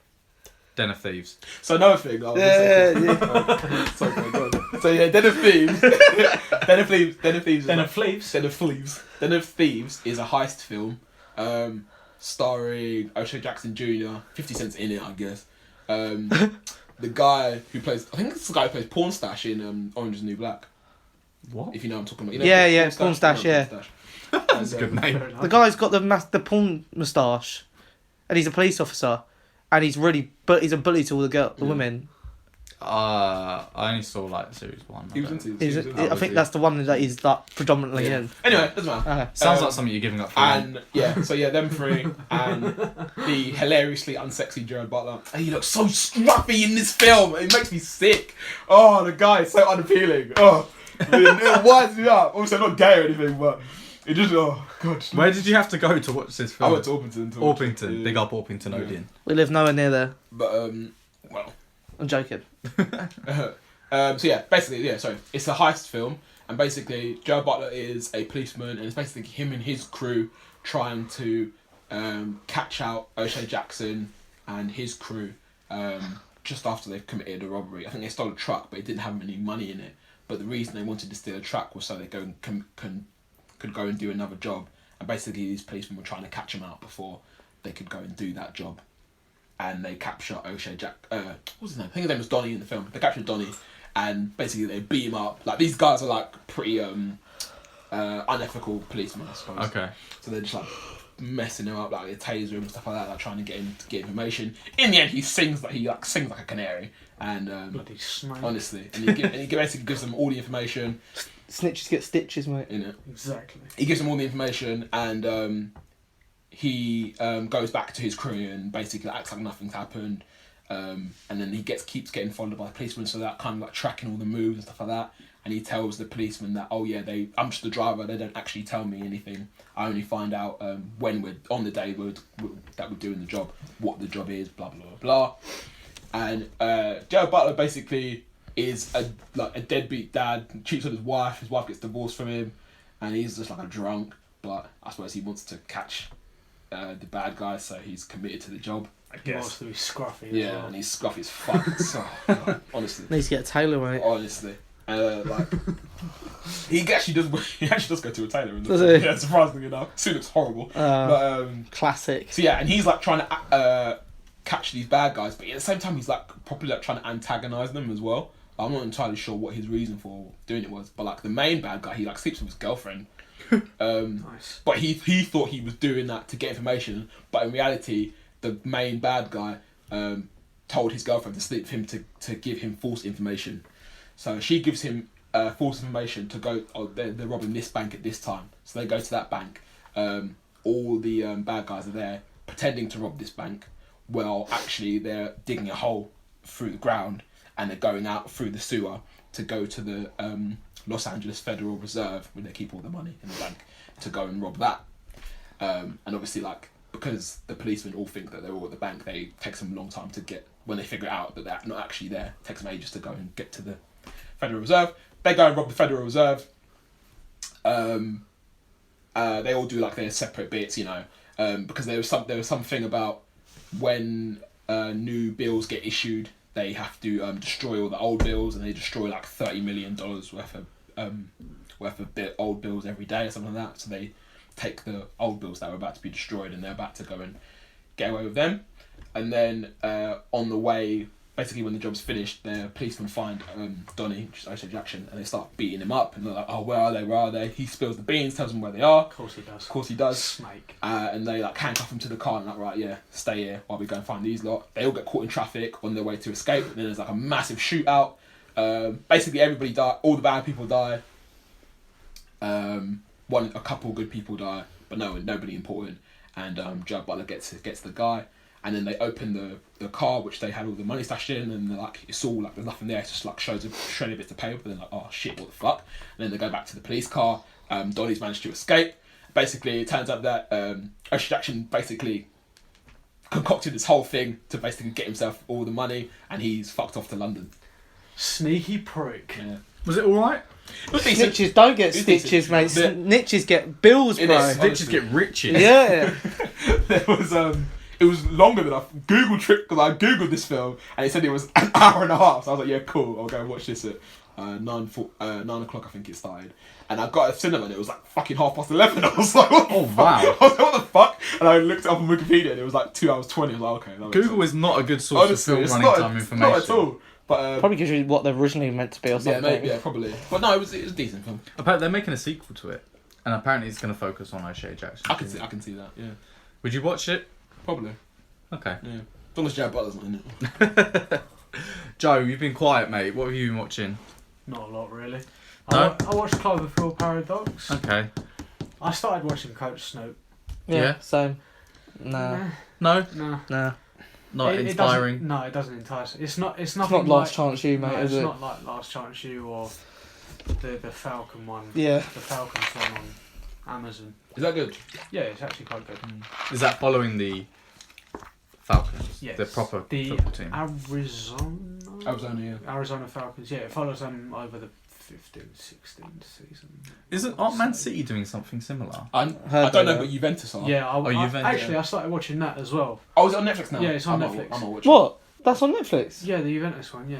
Den of Thieves. So another thing. Yeah. Sorry, go on. So yeah, Den of Thieves. Den of Thieves. Den of Thieves. Den of Thieves is a heist film, starring O'Shea Jackson Jr. 50 Cent's in it, I guess. The guy who plays, I think it's the guy who plays Porn Stash in Orange Is the New Black. What? If you know what I'm talking about. You know, Yeah, Porn Stash, you know yeah. Porn Stash. That's a good And, name. Fair enough. The guy's got the porn moustache, and he's a police officer, and he's a bully to all the women. I only saw like series 1. He was into I think that's the one that he's like predominantly Yeah. in. Anyway, doesn't matter. Okay. Sounds Um, like something you're giving up for. And yeah, so yeah, them 3 and the hilariously unsexy Gerard Butler. And he looks so scruffy in this film. It makes me sick. Oh, the guy is so unappealing. Oh, it winds me up. Obviously, I'm not gay or anything, but it just god. Where did you have to go to watch this I film? went to Orpington. To watch it. Orpington. Yeah. Big up Orpington, Yeah. Odeon. We live nowhere near there. But well. I'm joking. So yeah, basically, yeah, sorry. It's a heist film, and basically Joe Butler is a policeman, and it's basically him and his crew trying to catch out O'Shea Jackson and his crew just after they've committed a robbery. I think they stole a truck, but it didn't have any money in it. But the reason they wanted to steal a truck was so they could go and do another job. And basically, these policemen were trying to catch him out before they could go and do that job. And they capture O'Shea what's his name? I think his name was Donnie in the film. They captured Donnie, and basically they beat him up. Like, these guys are like pretty unethical policemen, I suppose. Okay. So they're just like messing him up, like they taser him and stuff like that, like trying to get him to get information. In the end, he sings like a canary, and Bloody snake. honestly, and he basically gives them all the information. Snitches get stitches, mate. In it, Exactly. he gives them all the information, and he goes back to his crew and basically acts like nothing's happened. And then he keeps getting followed by the policemen, so they're kind of like tracking all the moves and stuff like that. And he tells the policeman that, oh yeah, I'm just the driver. They don't actually tell me anything. I only find out when we're on the day that we're doing the job, what the job is, blah blah blah blah. And Joe Butler basically is a deadbeat dad, cheats on his wife. His wife gets divorced from him, and he's just like a drunk. But I suppose he wants to catch the bad guy, so he's committed to the job, I He wants guess. to be scruffy Yeah, as well. and he's scruffy as fuck. So, God, honestly. Needs to get a tailor, mate. Honestly, like he actually does go to a tailor in the Does film. he? Yeah, surprisingly enough. Soon looks horrible. But Classic. so yeah, and he's like trying to catch these bad guys, but at the same time he's like properly like trying to antagonize them as well. I'm not entirely sure what his reason for doing it was, but like the main bad guy, he like sleeps with his girlfriend. Nice. But he thought he was doing that to get information, but in reality, the main bad guy told his girlfriend to sleep with him to give him false information. So she gives him false information to go. Oh, they're robbing this bank at this time. So they go to that bank. All the bad guys are there pretending to rob this bank. Well, actually, they're digging a hole through the ground, and they're going out through the sewer to go to the Los Angeles Federal Reserve, where they keep all the money in the bank, to go and rob that. And obviously, like, because the policemen all think that they're all at the bank, they takes them a long time to get, when they figure out that they're not actually there, it takes them ages to go and get to the Federal Reserve. They go and rob the Federal Reserve. They all do like their separate bits, you know, because there was something about when new bills get issued, they have to destroy all the old bills, and they destroy like $30 million worth of old bills every day or something like that. So they take the old bills that were about to be destroyed, and they're about to go and get away with them. And then on the way, basically when the job's finished, the policemen find Donnie, which is O'Shea Jackson, and they start beating him up, and they're like, oh, where are they, where are they? He spills the beans, tells them where they are. Of course he does. Of course he does. Snake. And they like handcuff him to the car and like, right, yeah, stay here while we go and find these lot. They all get caught in traffic on their way to escape, and then there's like a massive shootout. Basically everybody die, all the bad people die. A couple good people die, but nobody important. And Gerard Butler gets the guy, and then they open the car which they had all the money stashed in, and they're like, it's all like there's nothing there. It's just like shows a shredded bits of paper. But they're like, oh shit, what the fuck? And then they go back to the police car. Donnie's managed to escape. Basically, it turns out that O'Shea Jackson basically concocted this whole thing to basically get himself all the money, and he's fucked off to London. Sneaky prick. Yeah. Was it all right? Snitches don't get It's stitches, decent. mate. Snitches get bills, It bro. is. Bitches get riches. Yeah. There was it was longer than I Googled trick, because I googled this film and it said it was an hour and a half. So I was like, yeah, cool. I'll go and watch this at 9 o'clock. I think it started, and I got a cinema and it was like fucking 11:30. I was like, what the Oh, fuck? wow. I was like, what the fuck? And I looked it up on Wikipedia and it was like 2 hours 20. I was like, okay. that makes Google sense. is not a good source Honestly, of it's film running not, time it's information. not at all. But Probably gives you what they're originally meant to be or yeah, something. maybe, yeah, probably. But no, it was a decent film. Apparently, they're making a sequel to it, and apparently it's going to focus on O'Shea Jackson. I can see that. Yeah, Would you watch it? probably. Okay. Yeah, as long as Jared Butler's not in it. Joe, you've been quiet, mate. What have you been watching? Not a lot, really. No? I watched Cloverfield Paradox. Okay. I started watching Coach Snoop. Yeah. Same. Nah. No, Nah. Nah. not It inspiring. doesn't entice. It's nothing It's not like, Last Chance You, mate, no, is it's it? not like Last Chance You or the Falcon one. Yeah. The Falcons one on Amazon. Is that good? Yeah, it's actually quite good. Is that following the Falcons? Yes. The proper The football team. Arizona Falcons. Yeah, it follows them over the 15-16 season. Aren't Man City doing something similar? I Heard don't know, that. but Juventus are. Yeah, Juventus. I started watching that as well. Oh, is it on Netflix now? Yeah, it's on I'm Netflix. I'm not watching. What? That's on Netflix? Yeah, the Juventus one. Yeah,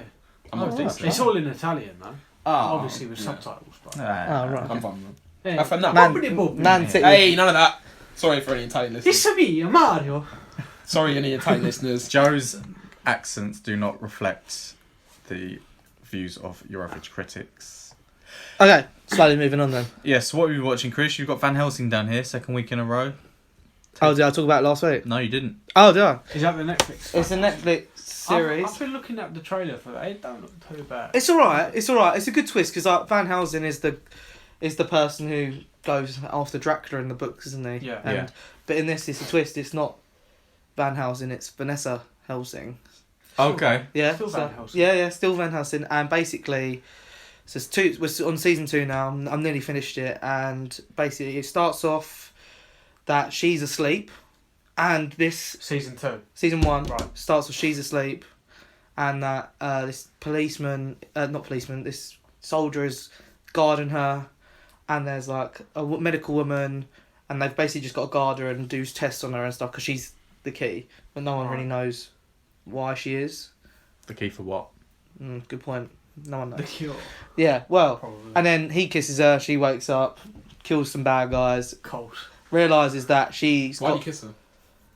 I'm not Oh, watching. right. it's all in Italian though. Oh, Obviously with yeah. subtitles. But Oh, right. I'm fine. yeah. Have fun now. Man City. Hey, none of that. Sorry for any Italian listeners. It's me, Mario. Sorry, any Italian listeners. Joe's accents do not reflect the views of your average critics. Okay, slowly moving on then. Yes, what have you been watching, Chris? You've got Van Helsing down here, second week in a row. Oh, did I talk about it last week? No, you didn't. Oh, did I? Is that the Netflix? It's a Netflix series. I've been looking at the trailer for it. It don't look too bad. It's alright. It's alright. It's a good twist because Van Helsing is the person who goes after Dracula in the books, isn't he? Yeah. And, Yeah. But in this, it's a twist. It's not Van Helsing. It's Vanessa Helsing. Okay. Yeah. Still Van Helsing. Yeah, still Van Helsing. And basically, so it's two. We're on season 2 now. I'm nearly finished it. And basically, it starts off that she's asleep, and this Season 2. season 1 Right. starts with she's asleep, and that this this soldier is guarding her, and there's like a medical woman, and they've basically just got to guard her and do tests on her and stuff because she's the key, but no one Right. really knows why she is. The key for what? Good point. No one The knows. Cure. Yeah, well, Probably. and then he kisses her. She wakes up, kills some bad guys, Cold. realizes that she's Why do got. you kiss her?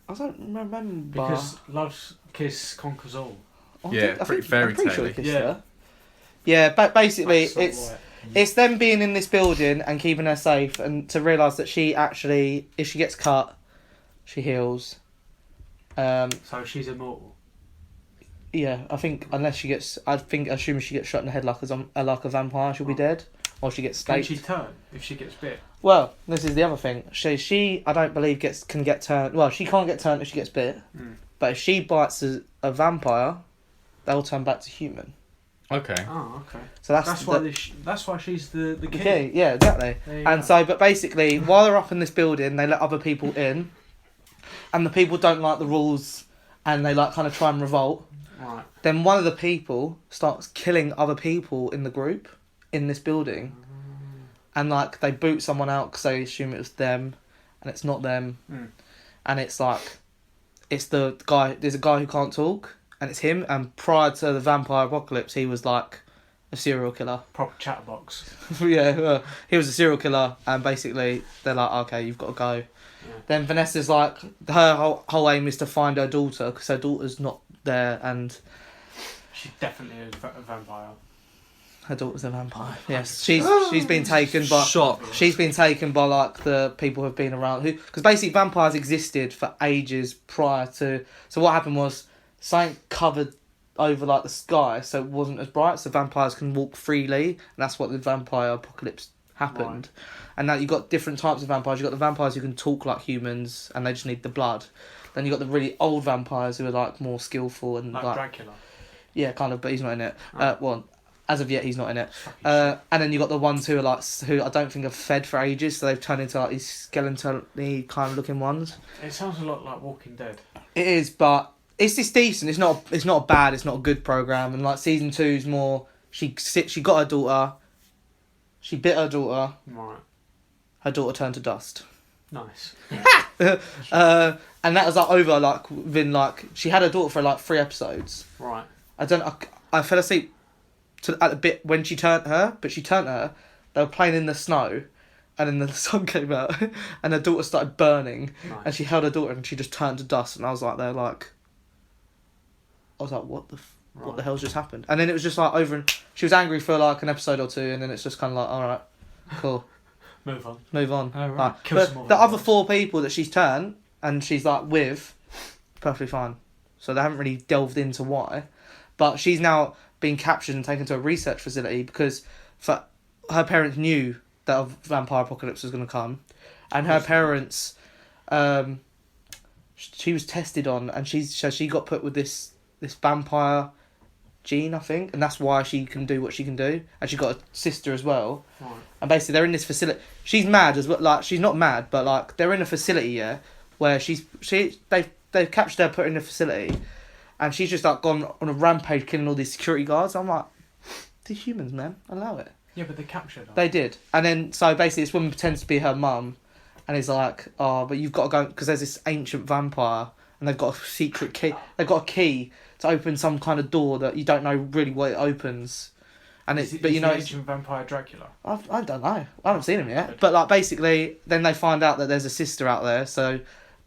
I don't remember. Because love's kiss conquers all. I Yeah, think- I pretty think- fairy I'm pretty sure he tale-y. kissed Yeah. her. Yeah, but basically, That's so it's. right. It's them being in this building and keeping her safe, and to realise that she actually, if she gets cut, she heals. So she's immortal. Yeah, I think unless she gets, assuming she gets shot in the head like a vampire, she'll be dead, or she gets Can staked. she turn if she gets bit? Well, this is the other thing. She I don't believe can get turned. Well, she can't get turned if she gets bit, Mm. but if she bites a vampire, they'll turn back to human. Okay. Oh, okay. So That's why that's why she's the key. Okay, yeah, exactly. There you And go. so, but basically, while they're up in this building, they let other people in, and the people don't like the rules, and they like kind of try and revolt. Right. Then one of the people starts killing other people in the group in this building, and like they boot someone out because they assume it was them, and it's not them, and it's like, it's the guy. There's a guy who can't talk, and it's him. And prior to the vampire apocalypse, he was like a serial killer. Proper chatterbox. Yeah, he was a serial killer, and basically they're like, okay, you've got to go. Yeah. Then Vanessa's like, her whole aim is to find her daughter because her daughter's not there, and She definitely is a vampire. her daughter's a vampire. Yes, she's been taken, but Shock. she's been taken by like the people who've been around who, because basically vampires existed for ages prior to. So what happened was something covered over like the sky, so it wasn't as bright, so vampires can walk freely, and that's what the vampire apocalypse happened. Right. And now you've got different types of vampires. You've got the vampires who can talk like humans, and they just need the blood. Then you've got the really old vampires who are like more skillful and Like Dracula. yeah, kind of, but he's not in it. Oh. Well, as of yet, he's not in it. Fucking And then you got the ones who are like, who I don't think have fed for ages, so they've turned into like these skeleton-y kind of looking ones. shit. It sounds a lot like Walking Dead. It is, but it's decent. It's not bad. It's not a good program. And like season 2's more. She got her daughter. She bit her daughter. Right. Her daughter turned to dust. Nice. And that was like over like within like she had her daughter for like 3 episodes. Right. I fell asleep at the bit when she turned her, but she turned her. They were playing in the snow, and then the sun came out, and her daughter started burning, Nice. and she held her daughter, and she just turned to dust, and I was like, what the hell's just happened? And then it was just like over, and she was angry for like an episode or 2, and then it's just kind of like, all right, cool, Move on. move on. Oh, right. Like, Kill some more but the other vampires. 4 people that she's turned, and she's like with, perfectly fine. So they haven't really delved into why, but she's now been captured and taken to a research facility because her parents knew that a vampire apocalypse was going to come, and her parents, she was tested on, and she got put with this vampire gene, I think, and that's why she can do what she can do, and she got a sister as well. Right. And basically, they're in this facility. She's mad as well. Like she's not mad, but like they're in a facility, yeah, where they've captured her, put her in a facility, and she's just like gone on a rampage, killing all these security guards. I'm like, these humans, man, allow it. Yeah, but they captured her. They did, and then so basically, this woman pretends to be her mum, and is like, oh, but you've got to go because there's this ancient vampire, and they've got a secret key. They've got a key to open some kind of door that you don't know really what it opens. And Is but you know, the it's, ancient vampire Dracula. I don't know. I haven't seen him yet. But like basically, then they find out that there's a sister out there. So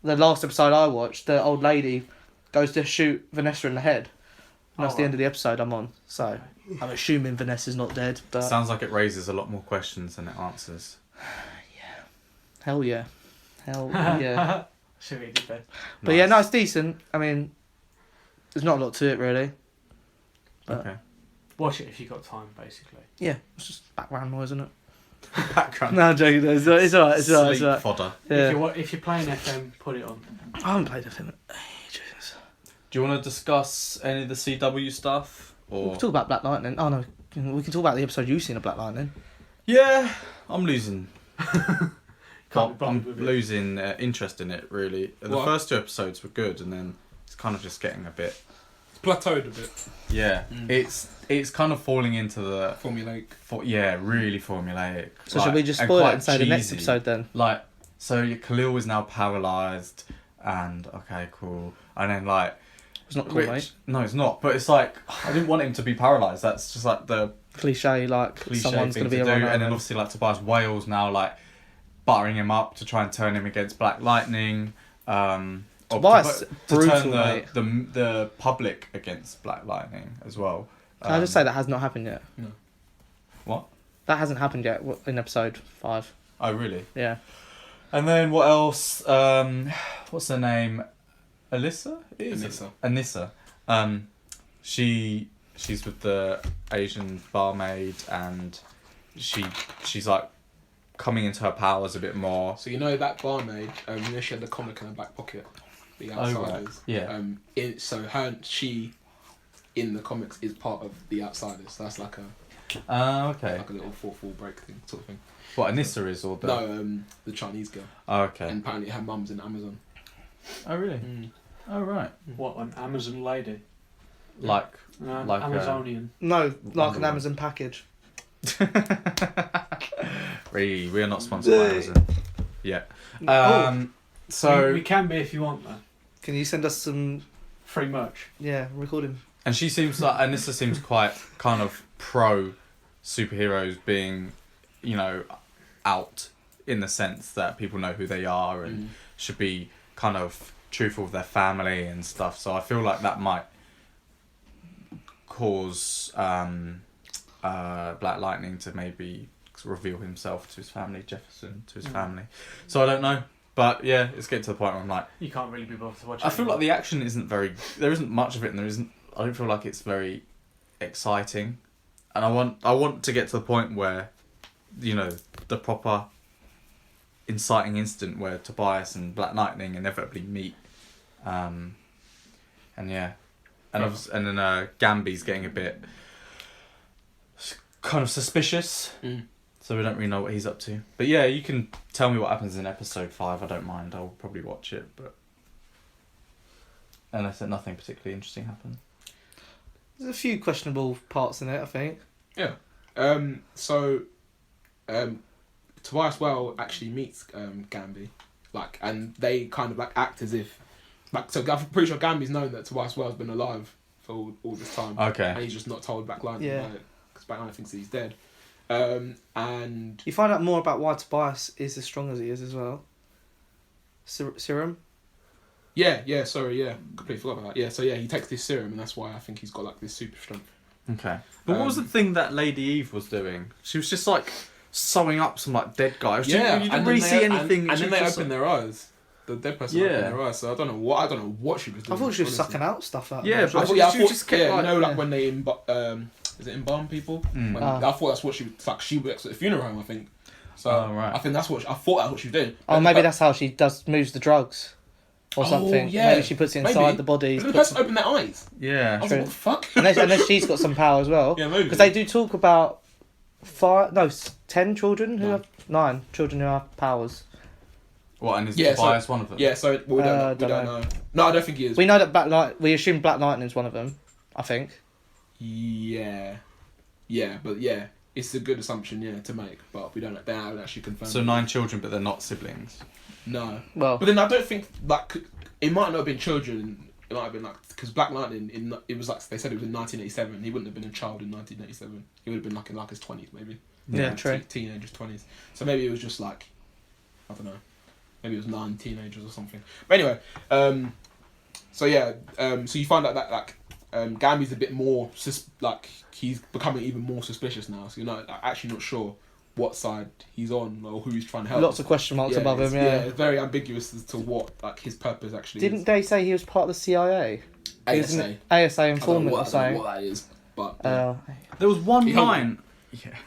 the last episode I watched, the old lady goes to shoot Vanessa in the head. And that's the end of the episode I'm on. So I'm assuming Vanessa's not dead. But Sounds like it raises a lot more questions than it answers. hell yeah, yeah. See what you did there. But yeah, no, it's decent. I mean, there's not a lot to it really. But Okay. Watch it if you got time, basically. yeah, it's just background noise, isn't it? Background. No, I'm joking. It's alright. It's alright. It's alright. Sleep fodder. Yeah. If you're playing FM, put it on. I haven't played a film in ages. Do you want to discuss any of the CW stuff? We Or can talk about Black Lightning. Oh no, we can talk about the episode you've seen of Black Lightning. yeah, I'm losing. Can't be I'm bothered with it. losing interest in it. Really, the What? first 2 episodes were good, and then it's kind of just getting a bit. It's plateaued a bit. Yeah, it's kind of falling into the Formulaic. really formulaic. So like, should we just and spoil it quite and say the next cheesy. episode then? Like, so Khalil is now paralysed, and okay, cool, and then like. It's not cool, Which, mate. no, it's not. But it's like I didn't want him to be paralysed. That's just like the Cliche, like cliche someone's thing going to to be do. around. And then obviously like Tobias Wales now like buttering him up to try and turn him against Black Lightning. Or Tobias, to brutal, turn mate. the public against Black Lightning as well. Can I just say that has not happened yet? No. What? That hasn't happened yet in episode 5. Oh really? Yeah. And then what else? What's her name? Alyssa? It is Anissa. Anissa. She's with the Asian barmaid, and she's like coming into her powers a bit more. So you know that barmaid, you know she had the comic in her back pocket, the Oh, right. outsiders. Yeah. So she in the comics is part of the Outsiders. So that's like a Okay. like a little fourth wall break thing, sort of thing. What, Anissa is or the? No, the Chinese girl. Oh, okay. And apparently her mum's in Amazon. Oh really? Oh right. What, an Amazon lady? Like like Amazonian. No, like an Woman. Amazon package. we are not sponsored by Amazon. Yeah. Oh. So we can be if you want though. Can you send us some? Free merch. Yeah, recording. and she seems like Anissa seems quite kind of pro superheroes being, you know, out in the sense that people know who they are and should be kind of truthful with their family and stuff. So I feel like that might cause Black Lightning to maybe reveal himself to his family, Jefferson to his family. So I don't know. But yeah, it's getting to the point where I'm like, You can't really be bothered to watch it. I feel like the action isn't there isn't much of it, and I don't feel like it's very exciting. And I want to get to the point where, you know, the proper inciting instant where Tobias and Black Lightning inevitably meet. And yeah. And then Gambi's getting a bit kind of suspicious. So we don't really know what he's up to. But yeah, you can tell me what happens in episode 5. I don't mind. I'll probably watch it. But unless nothing particularly interesting happens. There's a few questionable parts in it, I think. Yeah. Tobias Well actually meets Gambi, like, and they kind of like act as if, like, so I'm pretty sure Gambi's known that Tobias Well's been alive for all this time. Okay. And he's just not told Black Lightning about it because Black Lightning thinks that he's dead. And You find out more about why Tobias is as strong as he is as well. Serum? completely forgot about that. Yeah, so yeah, he takes this serum, and that's why I think he's got like this super strength. Okay. But what was the thing that Lady Eve was doing? She was just like sewing up some like dead guys. You didn't really see anything. And then they open their eyes. The dead person opened their eyes. So I don't know what she was doing. I thought she was honestly. sucking out stuff out. Yeah, of them. but she just kept you know, like when they is it embalm people? When, I thought that's what she was like. She works at a funeral home, I think. So right. I think I thought that's what she was doing. Oh, maybe that's how she moves the drugs. Or something. Yeah. Maybe she puts it inside the body. But the person opened their eyes. Yeah. I was like, what the fuck? Unless she's got some power as well. Yeah, maybe. Because they do talk about 10 children who have 9 children who have powers. What, and is Tobias one of them? Yeah, so we don't know. No, I don't think he is. We know that we assume Black Lightning's one of them, I think. Yeah, but yeah, it's a good assumption, to make, but they haven't actually confirmed. So 9 children, but they're not siblings. No. Well, but then I don't think like it might not have been children. It might have been like because Black Lightning it was like they said it was in 1987. He wouldn't have been a child in 1987. He would have been like in like his 20s maybe. Yeah, true. Teenagers 20s. So maybe it was just like I don't know. Maybe it was 9 teenagers or something. But anyway, so you find out that like Gambi's a bit more he's becoming even more suspicious now. So you're not actually not sure what side he's on or who he's trying to help. Lots of question marks above him. Yeah, it's very ambiguous as to what like his purpose actually Didn't is. they say he was part of the CIA? ASA. ASA informant or I don't know something. what that is, but There was one line.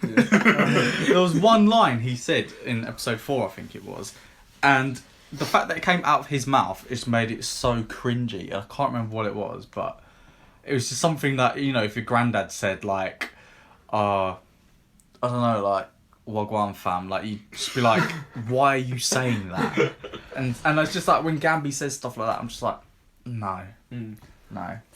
There was one line he said in episode 4, I think it was, and the fact that it came out of his mouth just made it so cringy. I can't remember what it was, but it was just something that, you know, if your granddad said like, I don't know, like, Wagwan fam, like, you'd just be like, why are you saying that? And it's just like when Gambi says stuff like that, I'm just like, no, Fair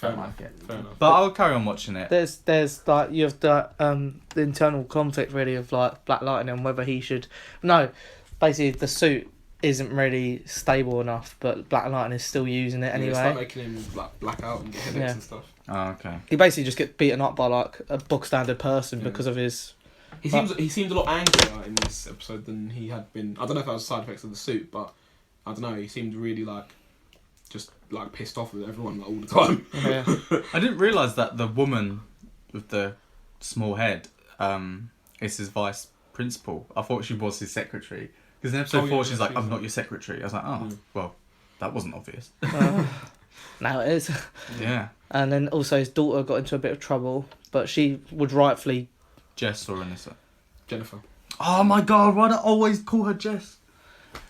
don't like it. enough. But I'll carry on watching it. There's like you have the internal conflict really of like Black Lightning and whether he should. No, basically the suit isn't really stable enough, but Black Lightning is still using it anyway. Start making him like black out and get headaches and stuff. Oh, okay. He basically just gets beaten up by like a book standard person because of his. He seemed a lot angrier in this episode than he had been. I don't know if that was side effects of the suit, but I don't know. He seemed really like just like pissed off with everyone like, all the time. Yeah. I didn't realise that the woman with the small head is his vice principal. I thought she was his secretary. Because in episode 4 she's like, I'm not your secretary. I was like, well, that wasn't obvious. Now it is. Yeah. And then also his daughter got into a bit of trouble, but she would rightfully... Jess or Anissa? Jennifer. Oh my god, why do I always call her Jess?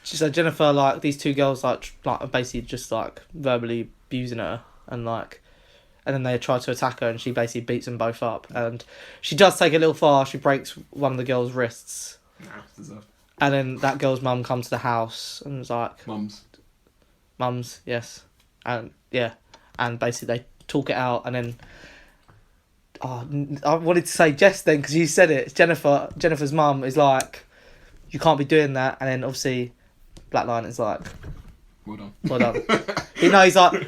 She said Jennifer, like, these two girls, like basically just, like, verbally abusing her. And and then they try to attack her, and she basically beats them both up. And she does take a little far. She breaks one of the girl's wrists. Nah, deserved. And then that girl's mum comes to the house and was like... Mums, yes. And, yeah. And basically they talk it out, and then... Oh, I wanted to say Jess then, because you said it. Jennifer's mum is like, you can't be doing that. And then, obviously, Black Lightning's like... Well done. Well done. He's like,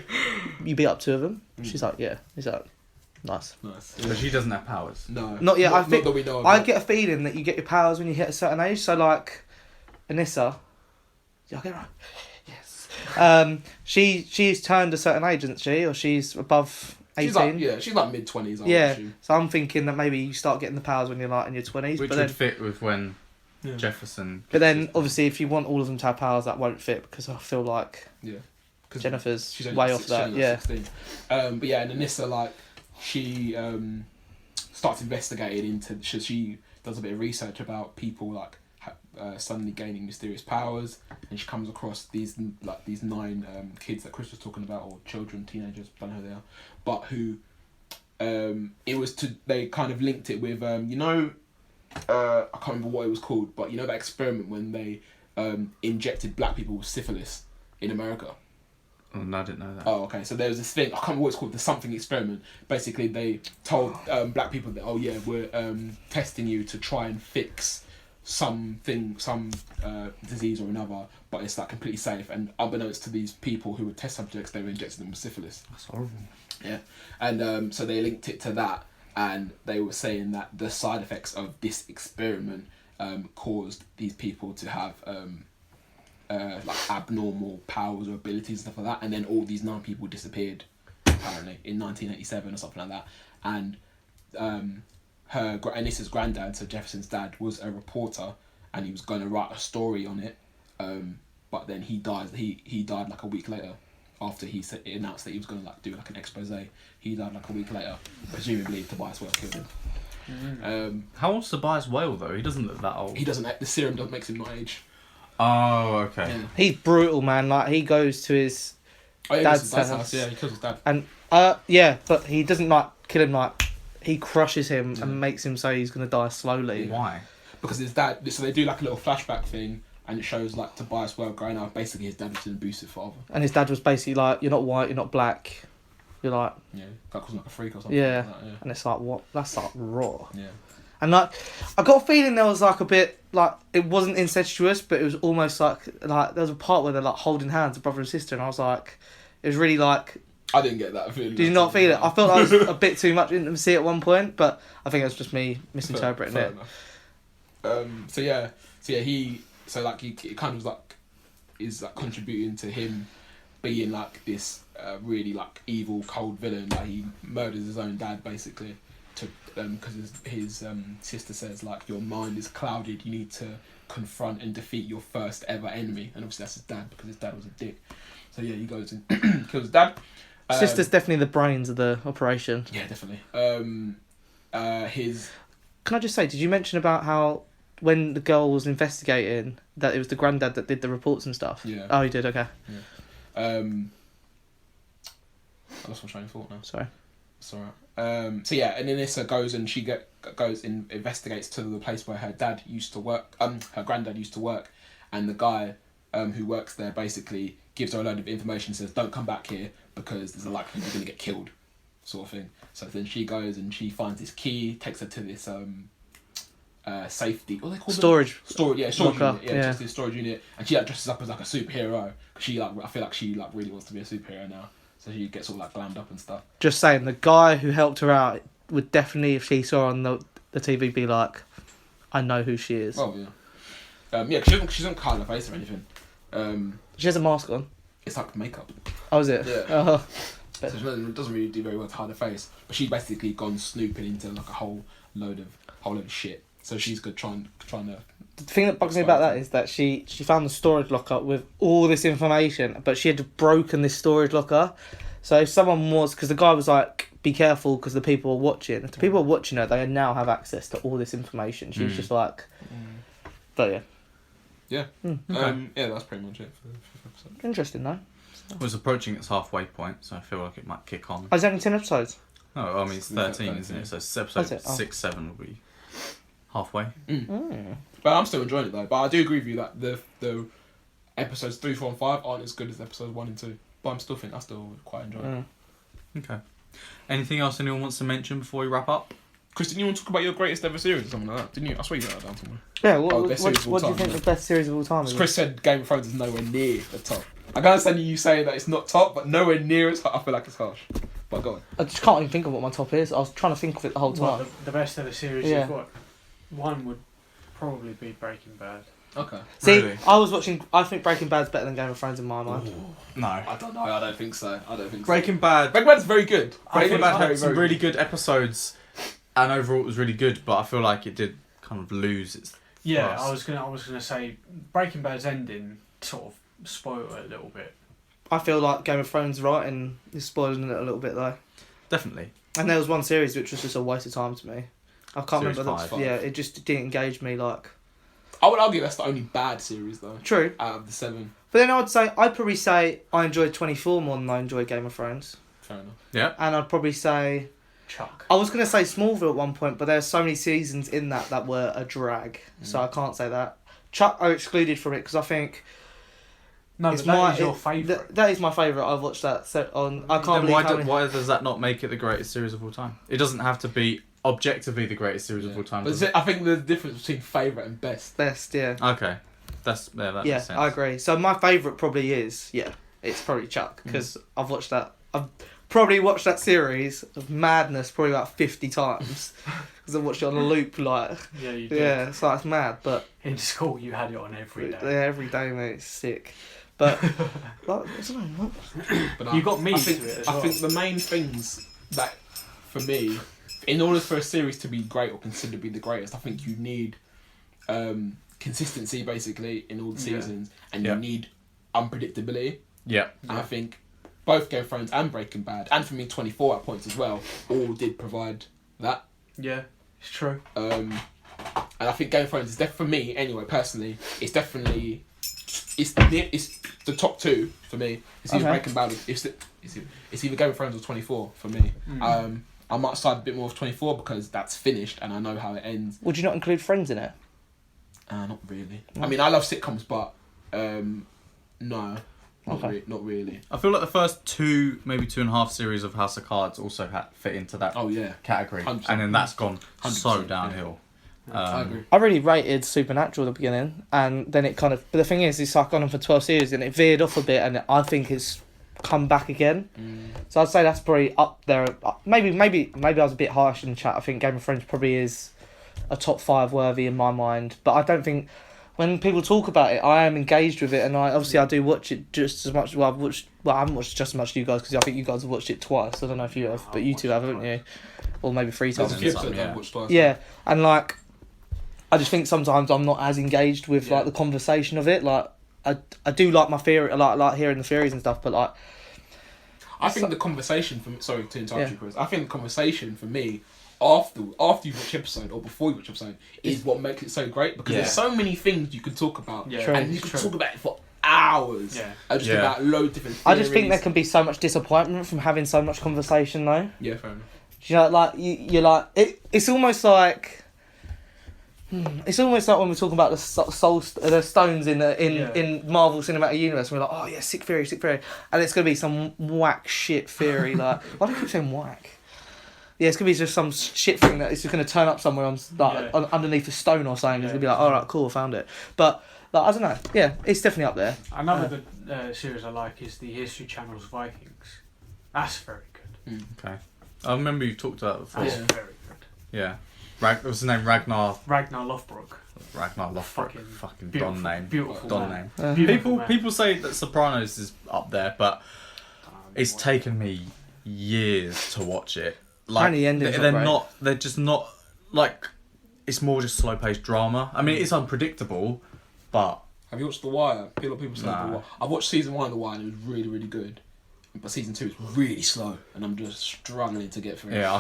you beat up two of them? She's like, yeah. He's like, nice. But she doesn't have powers. No. Not yet. I think not that we know of I it. get a feeling that you get your powers when you hit a certain age. So like, Anissa, did I get it right? Yes. She's turned a certain age, isn't she? Or she's above 18. She's like mid-20s. Yeah. So I'm thinking that maybe you start getting the powers when you're like in your 20s. Which but would then, fit with when Jefferson... But then, obviously, if you want all of them to have powers, that won't fit, because I feel like Jennifer's she's only way off that. Yeah. 16. But yeah, and Anissa, like, she starts investigating into... She does a bit of research about people, like, suddenly gaining mysterious powers, and she comes across these 9 kids that Chris was talking about, or children, teenagers, don't know who they are, but who... they kind of linked it with, I can't remember what it was called, but you know that experiment when they injected black people with syphilis in America? Oh, no, I didn't know that. Oh, okay. So there was this thing, I can't remember what it's called, the something experiment. Basically, they told black people that, oh yeah, we're testing you to try and fix some disease or another, but it's like completely safe. And unbeknownst to these people who were test subjects, they were injecting them with syphilis. That's horrible. Yeah. And so they linked it to that. And they were saying that the side effects of this experiment caused these people to have like abnormal powers or abilities and stuff like that. And then all these 9 people disappeared, apparently, in 1987 or something like that. And Anissa's granddad, so Jefferson's dad, was a reporter, and he was going to write a story on it. But then he died. He died like a week later. After he announced that he was going to like do like an expose, he died like a week later. Presumably Tobias Whale killed him. How old's Tobias Whale though? He doesn't look that old. He doesn't. The serum doesn't makes him not age. Oh, okay. Yeah. He's brutal, man. Like, he goes to his dad's house. Yeah, he kills his dad. And but he doesn't like kill him. Like, he crushes him and makes him say he's gonna die slowly. Why? Because his dad. So they do like a little flashback thing. And it shows like Tobias Whale growing up. Basically, his dad was an abusive father. And his dad was basically like, "You're not white, you're not black, you're like..." Yeah, that was like a freak or something. Yeah. Like that, yeah. And it's like, what? That's like raw. Yeah. And like, I got a feeling there was like a bit like, it wasn't incestuous, but it was almost like there was a part where they're like holding hands, a brother and sister, and I was like, it was really like. I didn't get that feeling. Did you not feel it? I felt like it was a bit too much intimacy at one point, but I think it was just me misinterpreting fair it. Enough. So he kind of like is like contributing to him being like this really like evil cold villain. Like, he murders his own dad basically to because his sister says like, your mind is clouded, you need to confront and defeat your first ever enemy, and obviously that's his dad, because his dad was a dick. So yeah, he goes and kills his dad. Sister's definitely the brains of the operation. Yeah, definitely. Can I just say, did you mention about how when the girl was investigating that it was the granddad that did the reports and stuff? Yeah. Oh, he did. Okay. Yeah. I lost my train of thought now. Sorry. It's alright. So yeah, and Anissa goes and she goes and investigates to the place where her dad used to work. Her granddad used to work, and the guy who works there basically gives her a load of information. Says, "Don't come back here because there's a likelihood you're gonna get killed," sort of thing. So then she goes and she finds this key, takes her to this safety. What are they called? Storage. Storage unit. Yeah. Just this storage unit, and she like dresses up as like a superhero. Cause she like, I feel like she like really wants to be a superhero now. So she gets all like glammed up and stuff. Just saying, the guy who helped her out would definitely, if she saw on the TV, be like, "I know who she is." Oh yeah. Yeah, she doesn't colour her face or anything. She has a mask on. It's like makeup. Oh, is it? Yeah. Oh. So it doesn't really do very well to hide her face. But she's basically gone snooping into like a whole load of shit. So she's good trying to. The thing that bugs me about that is that she found the storage locker with all this information, but she had broken this storage locker. So if someone was, because the guy was like, "Be careful," because the people are watching. If the people are watching her, they now have access to all this information. She was just like, but yeah. Yeah. Okay. Yeah, that's pretty much it for the episode. Interesting though. It was approaching its halfway point, so I feel like it might kick on. Oh, is that only 10 episodes? Oh, I mean, it's 13, isn't it? So episode Is it? Oh. 6, 7 will be halfway. But I'm still enjoying it though. But I do agree with you that the episodes 3, 4, and 5 aren't as good as episodes 1 and 2. But I still quite enjoy it. Okay. Anything else anyone wants to mention before we wrap up? Chris, didn't you want to talk about your greatest ever series or something like that? Didn't you? I swear you got that down somewhere. Yeah, best series of all what do you time, think yeah. the best series of all time is? Chris said Game of Thrones is nowhere near the top. I can understand you saying that it's not top, but nowhere near as I feel like it's harsh. But go on. I just can't even think of what my top is. I was trying to think of it the whole time. Well, the best ever series Yeah. you've got. One would probably be Breaking Bad. Okay. See, Really? I think Breaking Bad's better than Game of Thrones in my mind. No. I don't know. I don't think so. Breaking Bad. Breaking Bad's very good. Breaking Bad very, had some very really good episodes, and overall it was really good. But I feel like it did kind of lose its. Yeah, class. I was gonna say Breaking Bad's ending sort of spoiled it a little bit. I feel like Game of Thrones writing is spoiling it a little bit though. Definitely. And there was one series which was just a waste of time to me. I can't Series remember. 5. Yeah, it just didn't engage me like. I would argue that's the only bad series though. True. Out of the 7. But then I'd probably say I enjoyed 24 more than I enjoyed Game of Thrones. Fair enough. Yeah. And I'd probably say Chuck. I was gonna say Smallville at one point, but there's so many seasons in that were a drag, so I can't say that. Chuck I excluded from it because I think No, it's but that my is your favourite. that is my favourite. I've watched that set on. I can't Then believe how many... why does that not make it the greatest series of all time? It doesn't have to be objectively the greatest series of all time. But does it? I think the difference between favourite and best. best. Yeah, Okay. That yeah, makes sense. I agree. So my favourite probably is it's probably Chuck because I've watched that. I've probably watched that series of madness probably about 50 times because I watched it on a loop like. Yeah, you did. Yeah, so it's mad, but In school, you had it on every day. every day, mate, it's sick. But like, I don't know. What? But You got me I into think, it as I well. think the main things that, for me, in order for a series to be great or considered to be the greatest, I think you need consistency basically in all the Yeah. seasons, and Yeah. you need unpredictability. Yeah. And I think both Game of Thrones and Breaking Bad, and for me 24 at points as well, all did provide that. Yeah, it's true. And I think Game of Thrones is for me anyway. Personally, it's definitely it's the top 2 for me. It's either Okay. Breaking Bad. It's either Game of Thrones or 24 for me. I might side a bit more of 24 because that's finished and I know how it ends. Would you not include Friends in it? Not really. I mean, I love sitcoms, but no, Okay. not really. I feel like the first 2, maybe 2.5 series of House of Cards also fit into that Oh yeah, category, 100%. and then that's gone so 100%, downhill. I agree. I really rated Supernatural at the beginning, and then it kind of. But the thing is, it's like gone on for 12 series, and it veered off a bit, and I think it's come back again. So I'd say that's probably up there. Maybe I was a bit harsh in the chat. I think Game of Thrones probably is a top 5 worthy in my mind, but I don't think. When people talk about it, I am engaged with it, and I do watch it just as much. Well, I haven't watched just as much as you guys because I think you guys have watched it twice. I don't know if you have, but you two have, haven't you? Or maybe 3 There's times. a few episodes Yeah. I've watched twice. Yeah, and like, I just think sometimes I'm not as engaged with like the conversation of it. Like, I do like my theory, like hearing the theories and stuff, but like, I think the conversation for me, sorry to interrupt Yeah. you, Chris. I think the conversation for me after you watch the episode or before you watch the episode is what makes it so great because there's so many things you can talk about Yeah, True. and you can talk about it for hours. Yeah. Just Yeah. about loads of different. I just think there theories. can be so much disappointment from having so much conversation though. Yeah, fair enough. You know, like you're like it's almost like. It's almost like when we're talking about the stones in Marvel Cinematic Universe. And we're like, oh yeah, sick theory, and it's gonna be some whack shit theory. Like, why do I keep saying whack? Yeah, it's gonna be just some shit thing that is just gonna turn up somewhere underneath a stone or something. It's gonna be like, all right, cool, I found it. But like, I don't know. Yeah, it's definitely up there. Another good series I like is the History Channel's Vikings. That's very good. Okay. I remember you talked about it before. That's Yeah. very good. Yeah. What's his name? Ragnar Lothbrok. Lothbrok. Fucking Don name. Beautiful Don man. name. Beautiful man. People say that Sopranos is up there, but it's taken me years to watch it. Like Apparently the ending's they're not great. not. They're just not like. It's more just slow paced drama. I mean, it's unpredictable, but Have you watched The Wire? People say Nah. The Wire. I've watched season 1 of The Wire and it was really, really good. But season 2 is really slow and I'm just struggling to get through it. yeah, I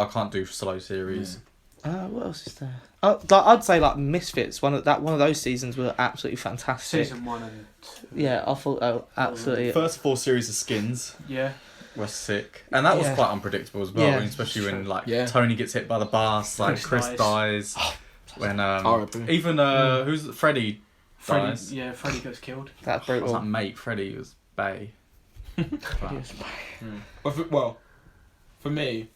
can't do slow series. What else is there? I'd say like Misfits. One of those seasons were absolutely fantastic. Season 1 and 2. Yeah, I thought absolutely. First 4 series of Skins Yeah. were sick, and that was Yeah. quite unpredictable as well. Yeah. Especially when like Yeah. Tony gets hit by the bus, like Chris Chris dies. When R.I.P. even who's Freddie dies. Freddie gets killed. That's I was brutal. like, mate, Freddie was Bay. Well, for me,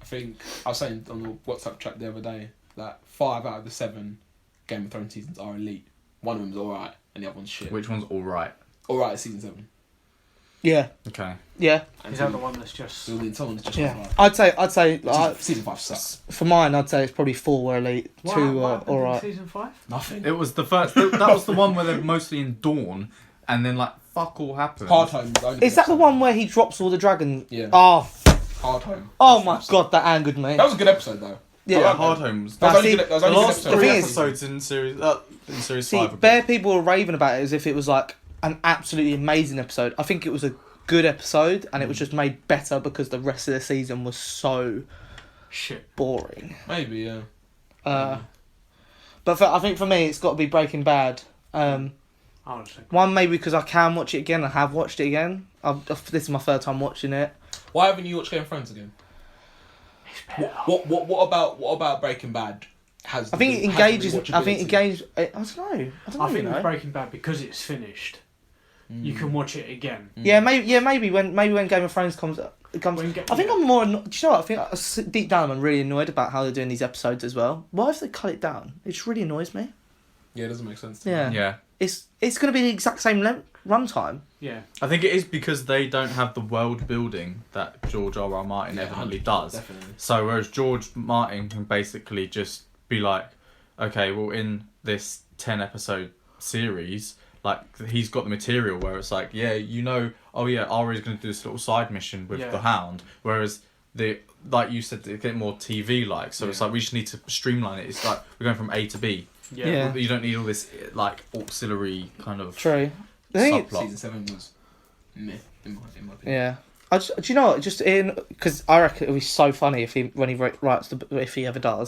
I think I was saying on the WhatsApp chat the other day that 5 out of the 7 Game of Thrones seasons are elite. One of them's alright, and the other one's shit. Which one's all right? Alright, season 7. Yeah, Okay. yeah, And Is that the one that's just... the one's just yeah. alright. I'd say Season 5 sucks. for mine, I'd say it's probably 4 were elite, 2 What happened in alright. Season 5? Nothing. It was the first. That was the one where they're mostly in Dawn, and then like fuck all happened. Hard Home. Was the only Is that the episode. one where he drops all the dragons? Yeah. Oh, Hard Home. oh my god, that angered me. That was a good episode though. Yeah. Yeah, Hard Homes. That was Now, only see, good. That was The only good last episode. 3 thing is- episodes in series See, 5. are bare good. people were raving about it as if it was like an absolutely amazing episode. I think it was a good episode, and it was just made better because the rest of the season was so Shit. boring. Maybe, yeah. But I think for me, it's got to be Breaking Bad. I was thinking. One maybe because I can watch it again. I have watched it again. This is my third time watching it. Why haven't you watched Game of Thrones again? What about Breaking Bad? I think it engages. I think it engages. I don't know. I think you know. with Breaking Bad, because it's finished, you can watch it again. Yeah, maybe when Game of Thrones comes. I think I'm more. Do you know what? I think deep down I'm really annoyed about how they're doing these episodes as well. Why have they cut it down? It just really annoys me. Yeah, it doesn't make sense. To Yeah. Me. Yeah. It's going to be the exact same runtime. Yeah. I think it is because they don't have the world building that George R.R. Martin Yeah, evidently 100%, does. Definitely. So whereas George Martin can basically just be like, okay, well in this 10 episode series, like he's got the material where it's like, yeah, oh yeah, Arya's going to do this little side mission with the Hound. Whereas like you said, they get more TV like. So it's like we just need to streamline it. It's like we're going from A to B. Yeah. You don't need all this like auxiliary kind of True. The thing is- subplot. Season 7 was meh, in my opinion. Yeah. Do you know what? Just because I reckon it'll be so funny if he writes if he ever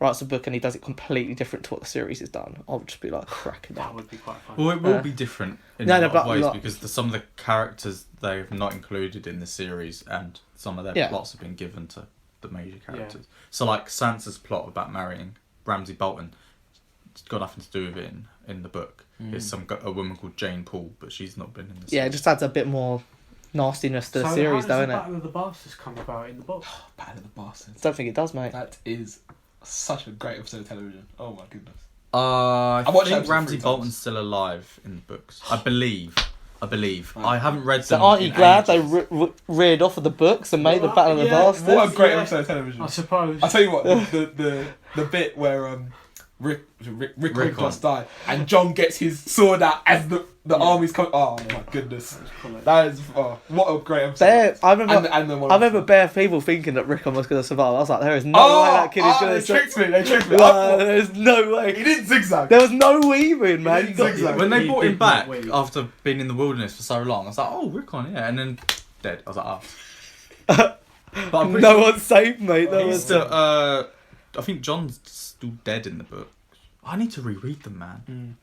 writes a book and he does it completely different to what the series has done. I'll just be like cracking That up. would be quite fun. Well, it will be different in No, a no, lot but of ways like- because some of the characters they've not included in the series and some of their Yeah. plots have been given to the major characters. So like Sansa's plot about marrying Ramsay Bolton, it's got nothing to do with it in the book. It's a woman called Jane Paul, but she's not been in the series. Yeah, it just adds a bit more nastiness to the series, though, how does innit? the Battle of the Bastards come about in the book? Battle of the Bastards. Don't think it does, mate. That is such a great episode of television. Oh my goodness. I watched think episode Ramsay 3 Bolton's times. still alive in the books. I believe. Right. I haven't read So them. aren't you in glad ages. they reared off of the books and made the Well, Battle of the yeah, Bastards? What a great Yeah. episode of television. I suppose. I'll tell you what, the bit where Rick must die and John gets his sword out as the army's coming. Oh my goodness. That is what a great episode. I remember. And then I remember bare people thinking that Rickon was going to survive. I was like, there is no way that kid is going to survive. They tricked me. There's no way. He didn't zigzag. There was no weaving, man. He didn't zigzag. When they He brought him did not back wait. after being in the wilderness for so long, I was like, oh, Rickon, yeah. And then dead. I was like, oh. But I'm pretty No sure one's safe, mate. No he's one's still, I think John's still dead in the book. I need to reread them, man.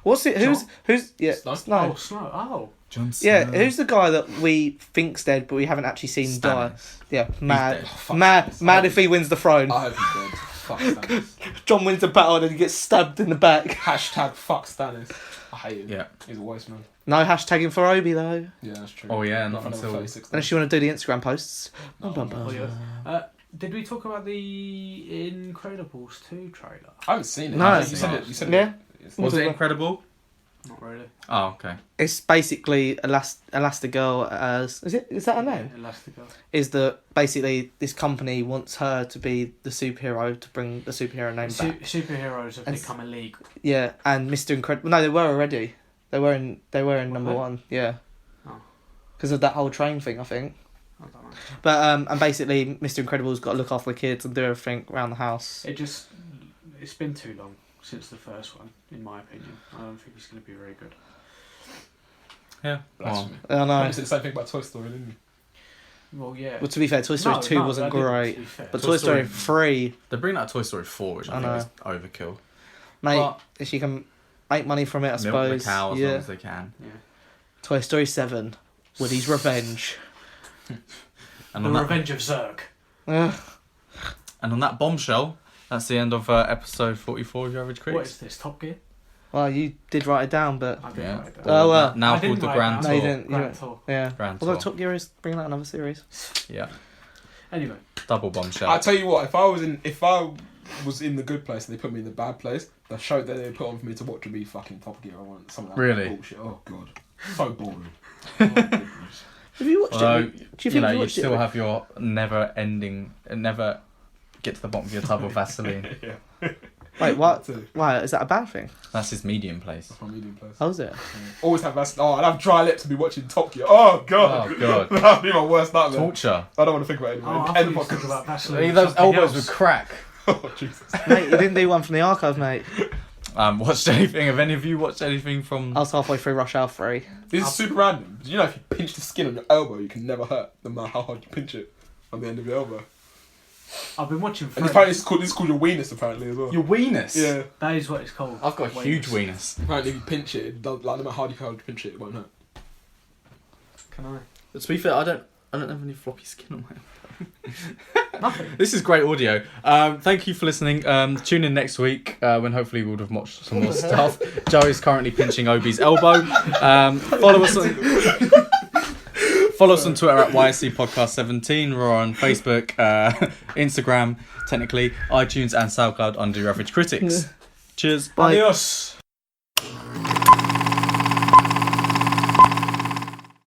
What's it? Who's? Yeah, Snow? Snow. Oh, Snow. Oh. John Yeah, Snow. who's the guy that we think's dead, but we haven't actually seen die? Stannis. Yeah, mad, dead. Fuck mad, Stannis. mad if he wins the throne. I hope he's dead. Fuck Stannis. John wins the battle and then he gets stabbed in the back. Hashtag fuck Stannis. I hate him. Yeah. He's a waste man. No hashtagging for Obi though. Yeah, that's true. Oh, yeah, not Nothing until- over 36 Unless you want to do the Instagram posts. No. Bum, bum, Oh, bum. yeah. Did we talk about the Incredibles 2 trailer? I haven't seen it. No. You said it. You said Yeah. it. Was it incredible? Not really. Oh, okay. It's basically Elastigirl as is that her name? Yeah, Elastigirl. Is that basically this company wants her to be the superhero to bring the superhero name back. Superheroes have And become illegal. Yeah, and Mr. Incredible. No, they were already. They were in number they? one. Yeah. Oh. Because of that whole train thing, I think. I don't know. But and basically, Mr. Incredible's got to look after the kids and do everything around the house. It's been too long since the first one, in my opinion. I don't think it's going to be very good. Yeah. Well, Blasphemy. I know. You said the same thing about Toy Story, didn't you? Well, yeah. Well, to be fair, Toy Story 2 wasn't I didn't, great. to be fair. But Toy Toy Story Story- 3, They're bringing out Toy Story 4, which I I think know. is overkill. mate, But- if you can make money from it, I Milk suppose. the cow as yeah. long as they can. Yeah. Toy Story 7, Woody's Revenge. And The on, that, Revenge of Zurg. Ugh. and on that bombshell, that's the end of episode 44 of Your Average What is Critics. this, Top Gear? Well, you did write it down, but I didn't Yeah. write it down. Oh, well. Now I didn't called the write Grand it No, Tour. you didn't. Grand Tour. yeah. Grand Although Tour. Top Gear is bringing out another series. Yeah. Anyway, Double bombshell. I tell you what, if I was in the good place and they put me in the bad place, the show that they put on for me to watch would be fucking Top Gear. I want some of that Really? bullshit. Oh god, so boring. Have you watched Although, it? Do you think you you watched still it? have your never get to the bottom of your tub of Vaseline. Wait, what? That's it. Why, is that a bad thing? That's his medium place. That's my medium place. Oh, is it? Always have Vaseline. Oh, I'd have dry lips to be watching Top Gear. Oh god. Oh, God. That'd be my worst nightmare. Torture. I don't want to think about it anymore. I End thought of you talked podcast. about Vaseline. Those something elbows else. would crack. Oh Jesus. Mate, you didn't do one from the archive, mate. Watched anything? Have any of you watched anything from? I was halfway through Rush Hour 3. This is super random. Did you know if you pinch the skin on your elbow, you can never hurt, no matter how hard you pinch it on the end of your elbow? I've been watching And Friends. apparently this is called your weenus, apparently, as well. Your weenus. Yeah. That is what it's called. I've got a huge Weenus. weenus. Apparently if you pinch it, like, no matter how hard you pinch it, it won't hurt. Can I? But to be fair, I don't have any floppy skin on my. Nothing. This is great audio. Thank you for listening. Tune in next week when hopefully we'll have watched some more stuff. Joe is currently pinching Obi's elbow. Follow us on Twitter at YSC Podcast 17. We're on Facebook, Instagram, technically, iTunes and SoundCloud under Your Average Critics. Cheers. Bye. Adios.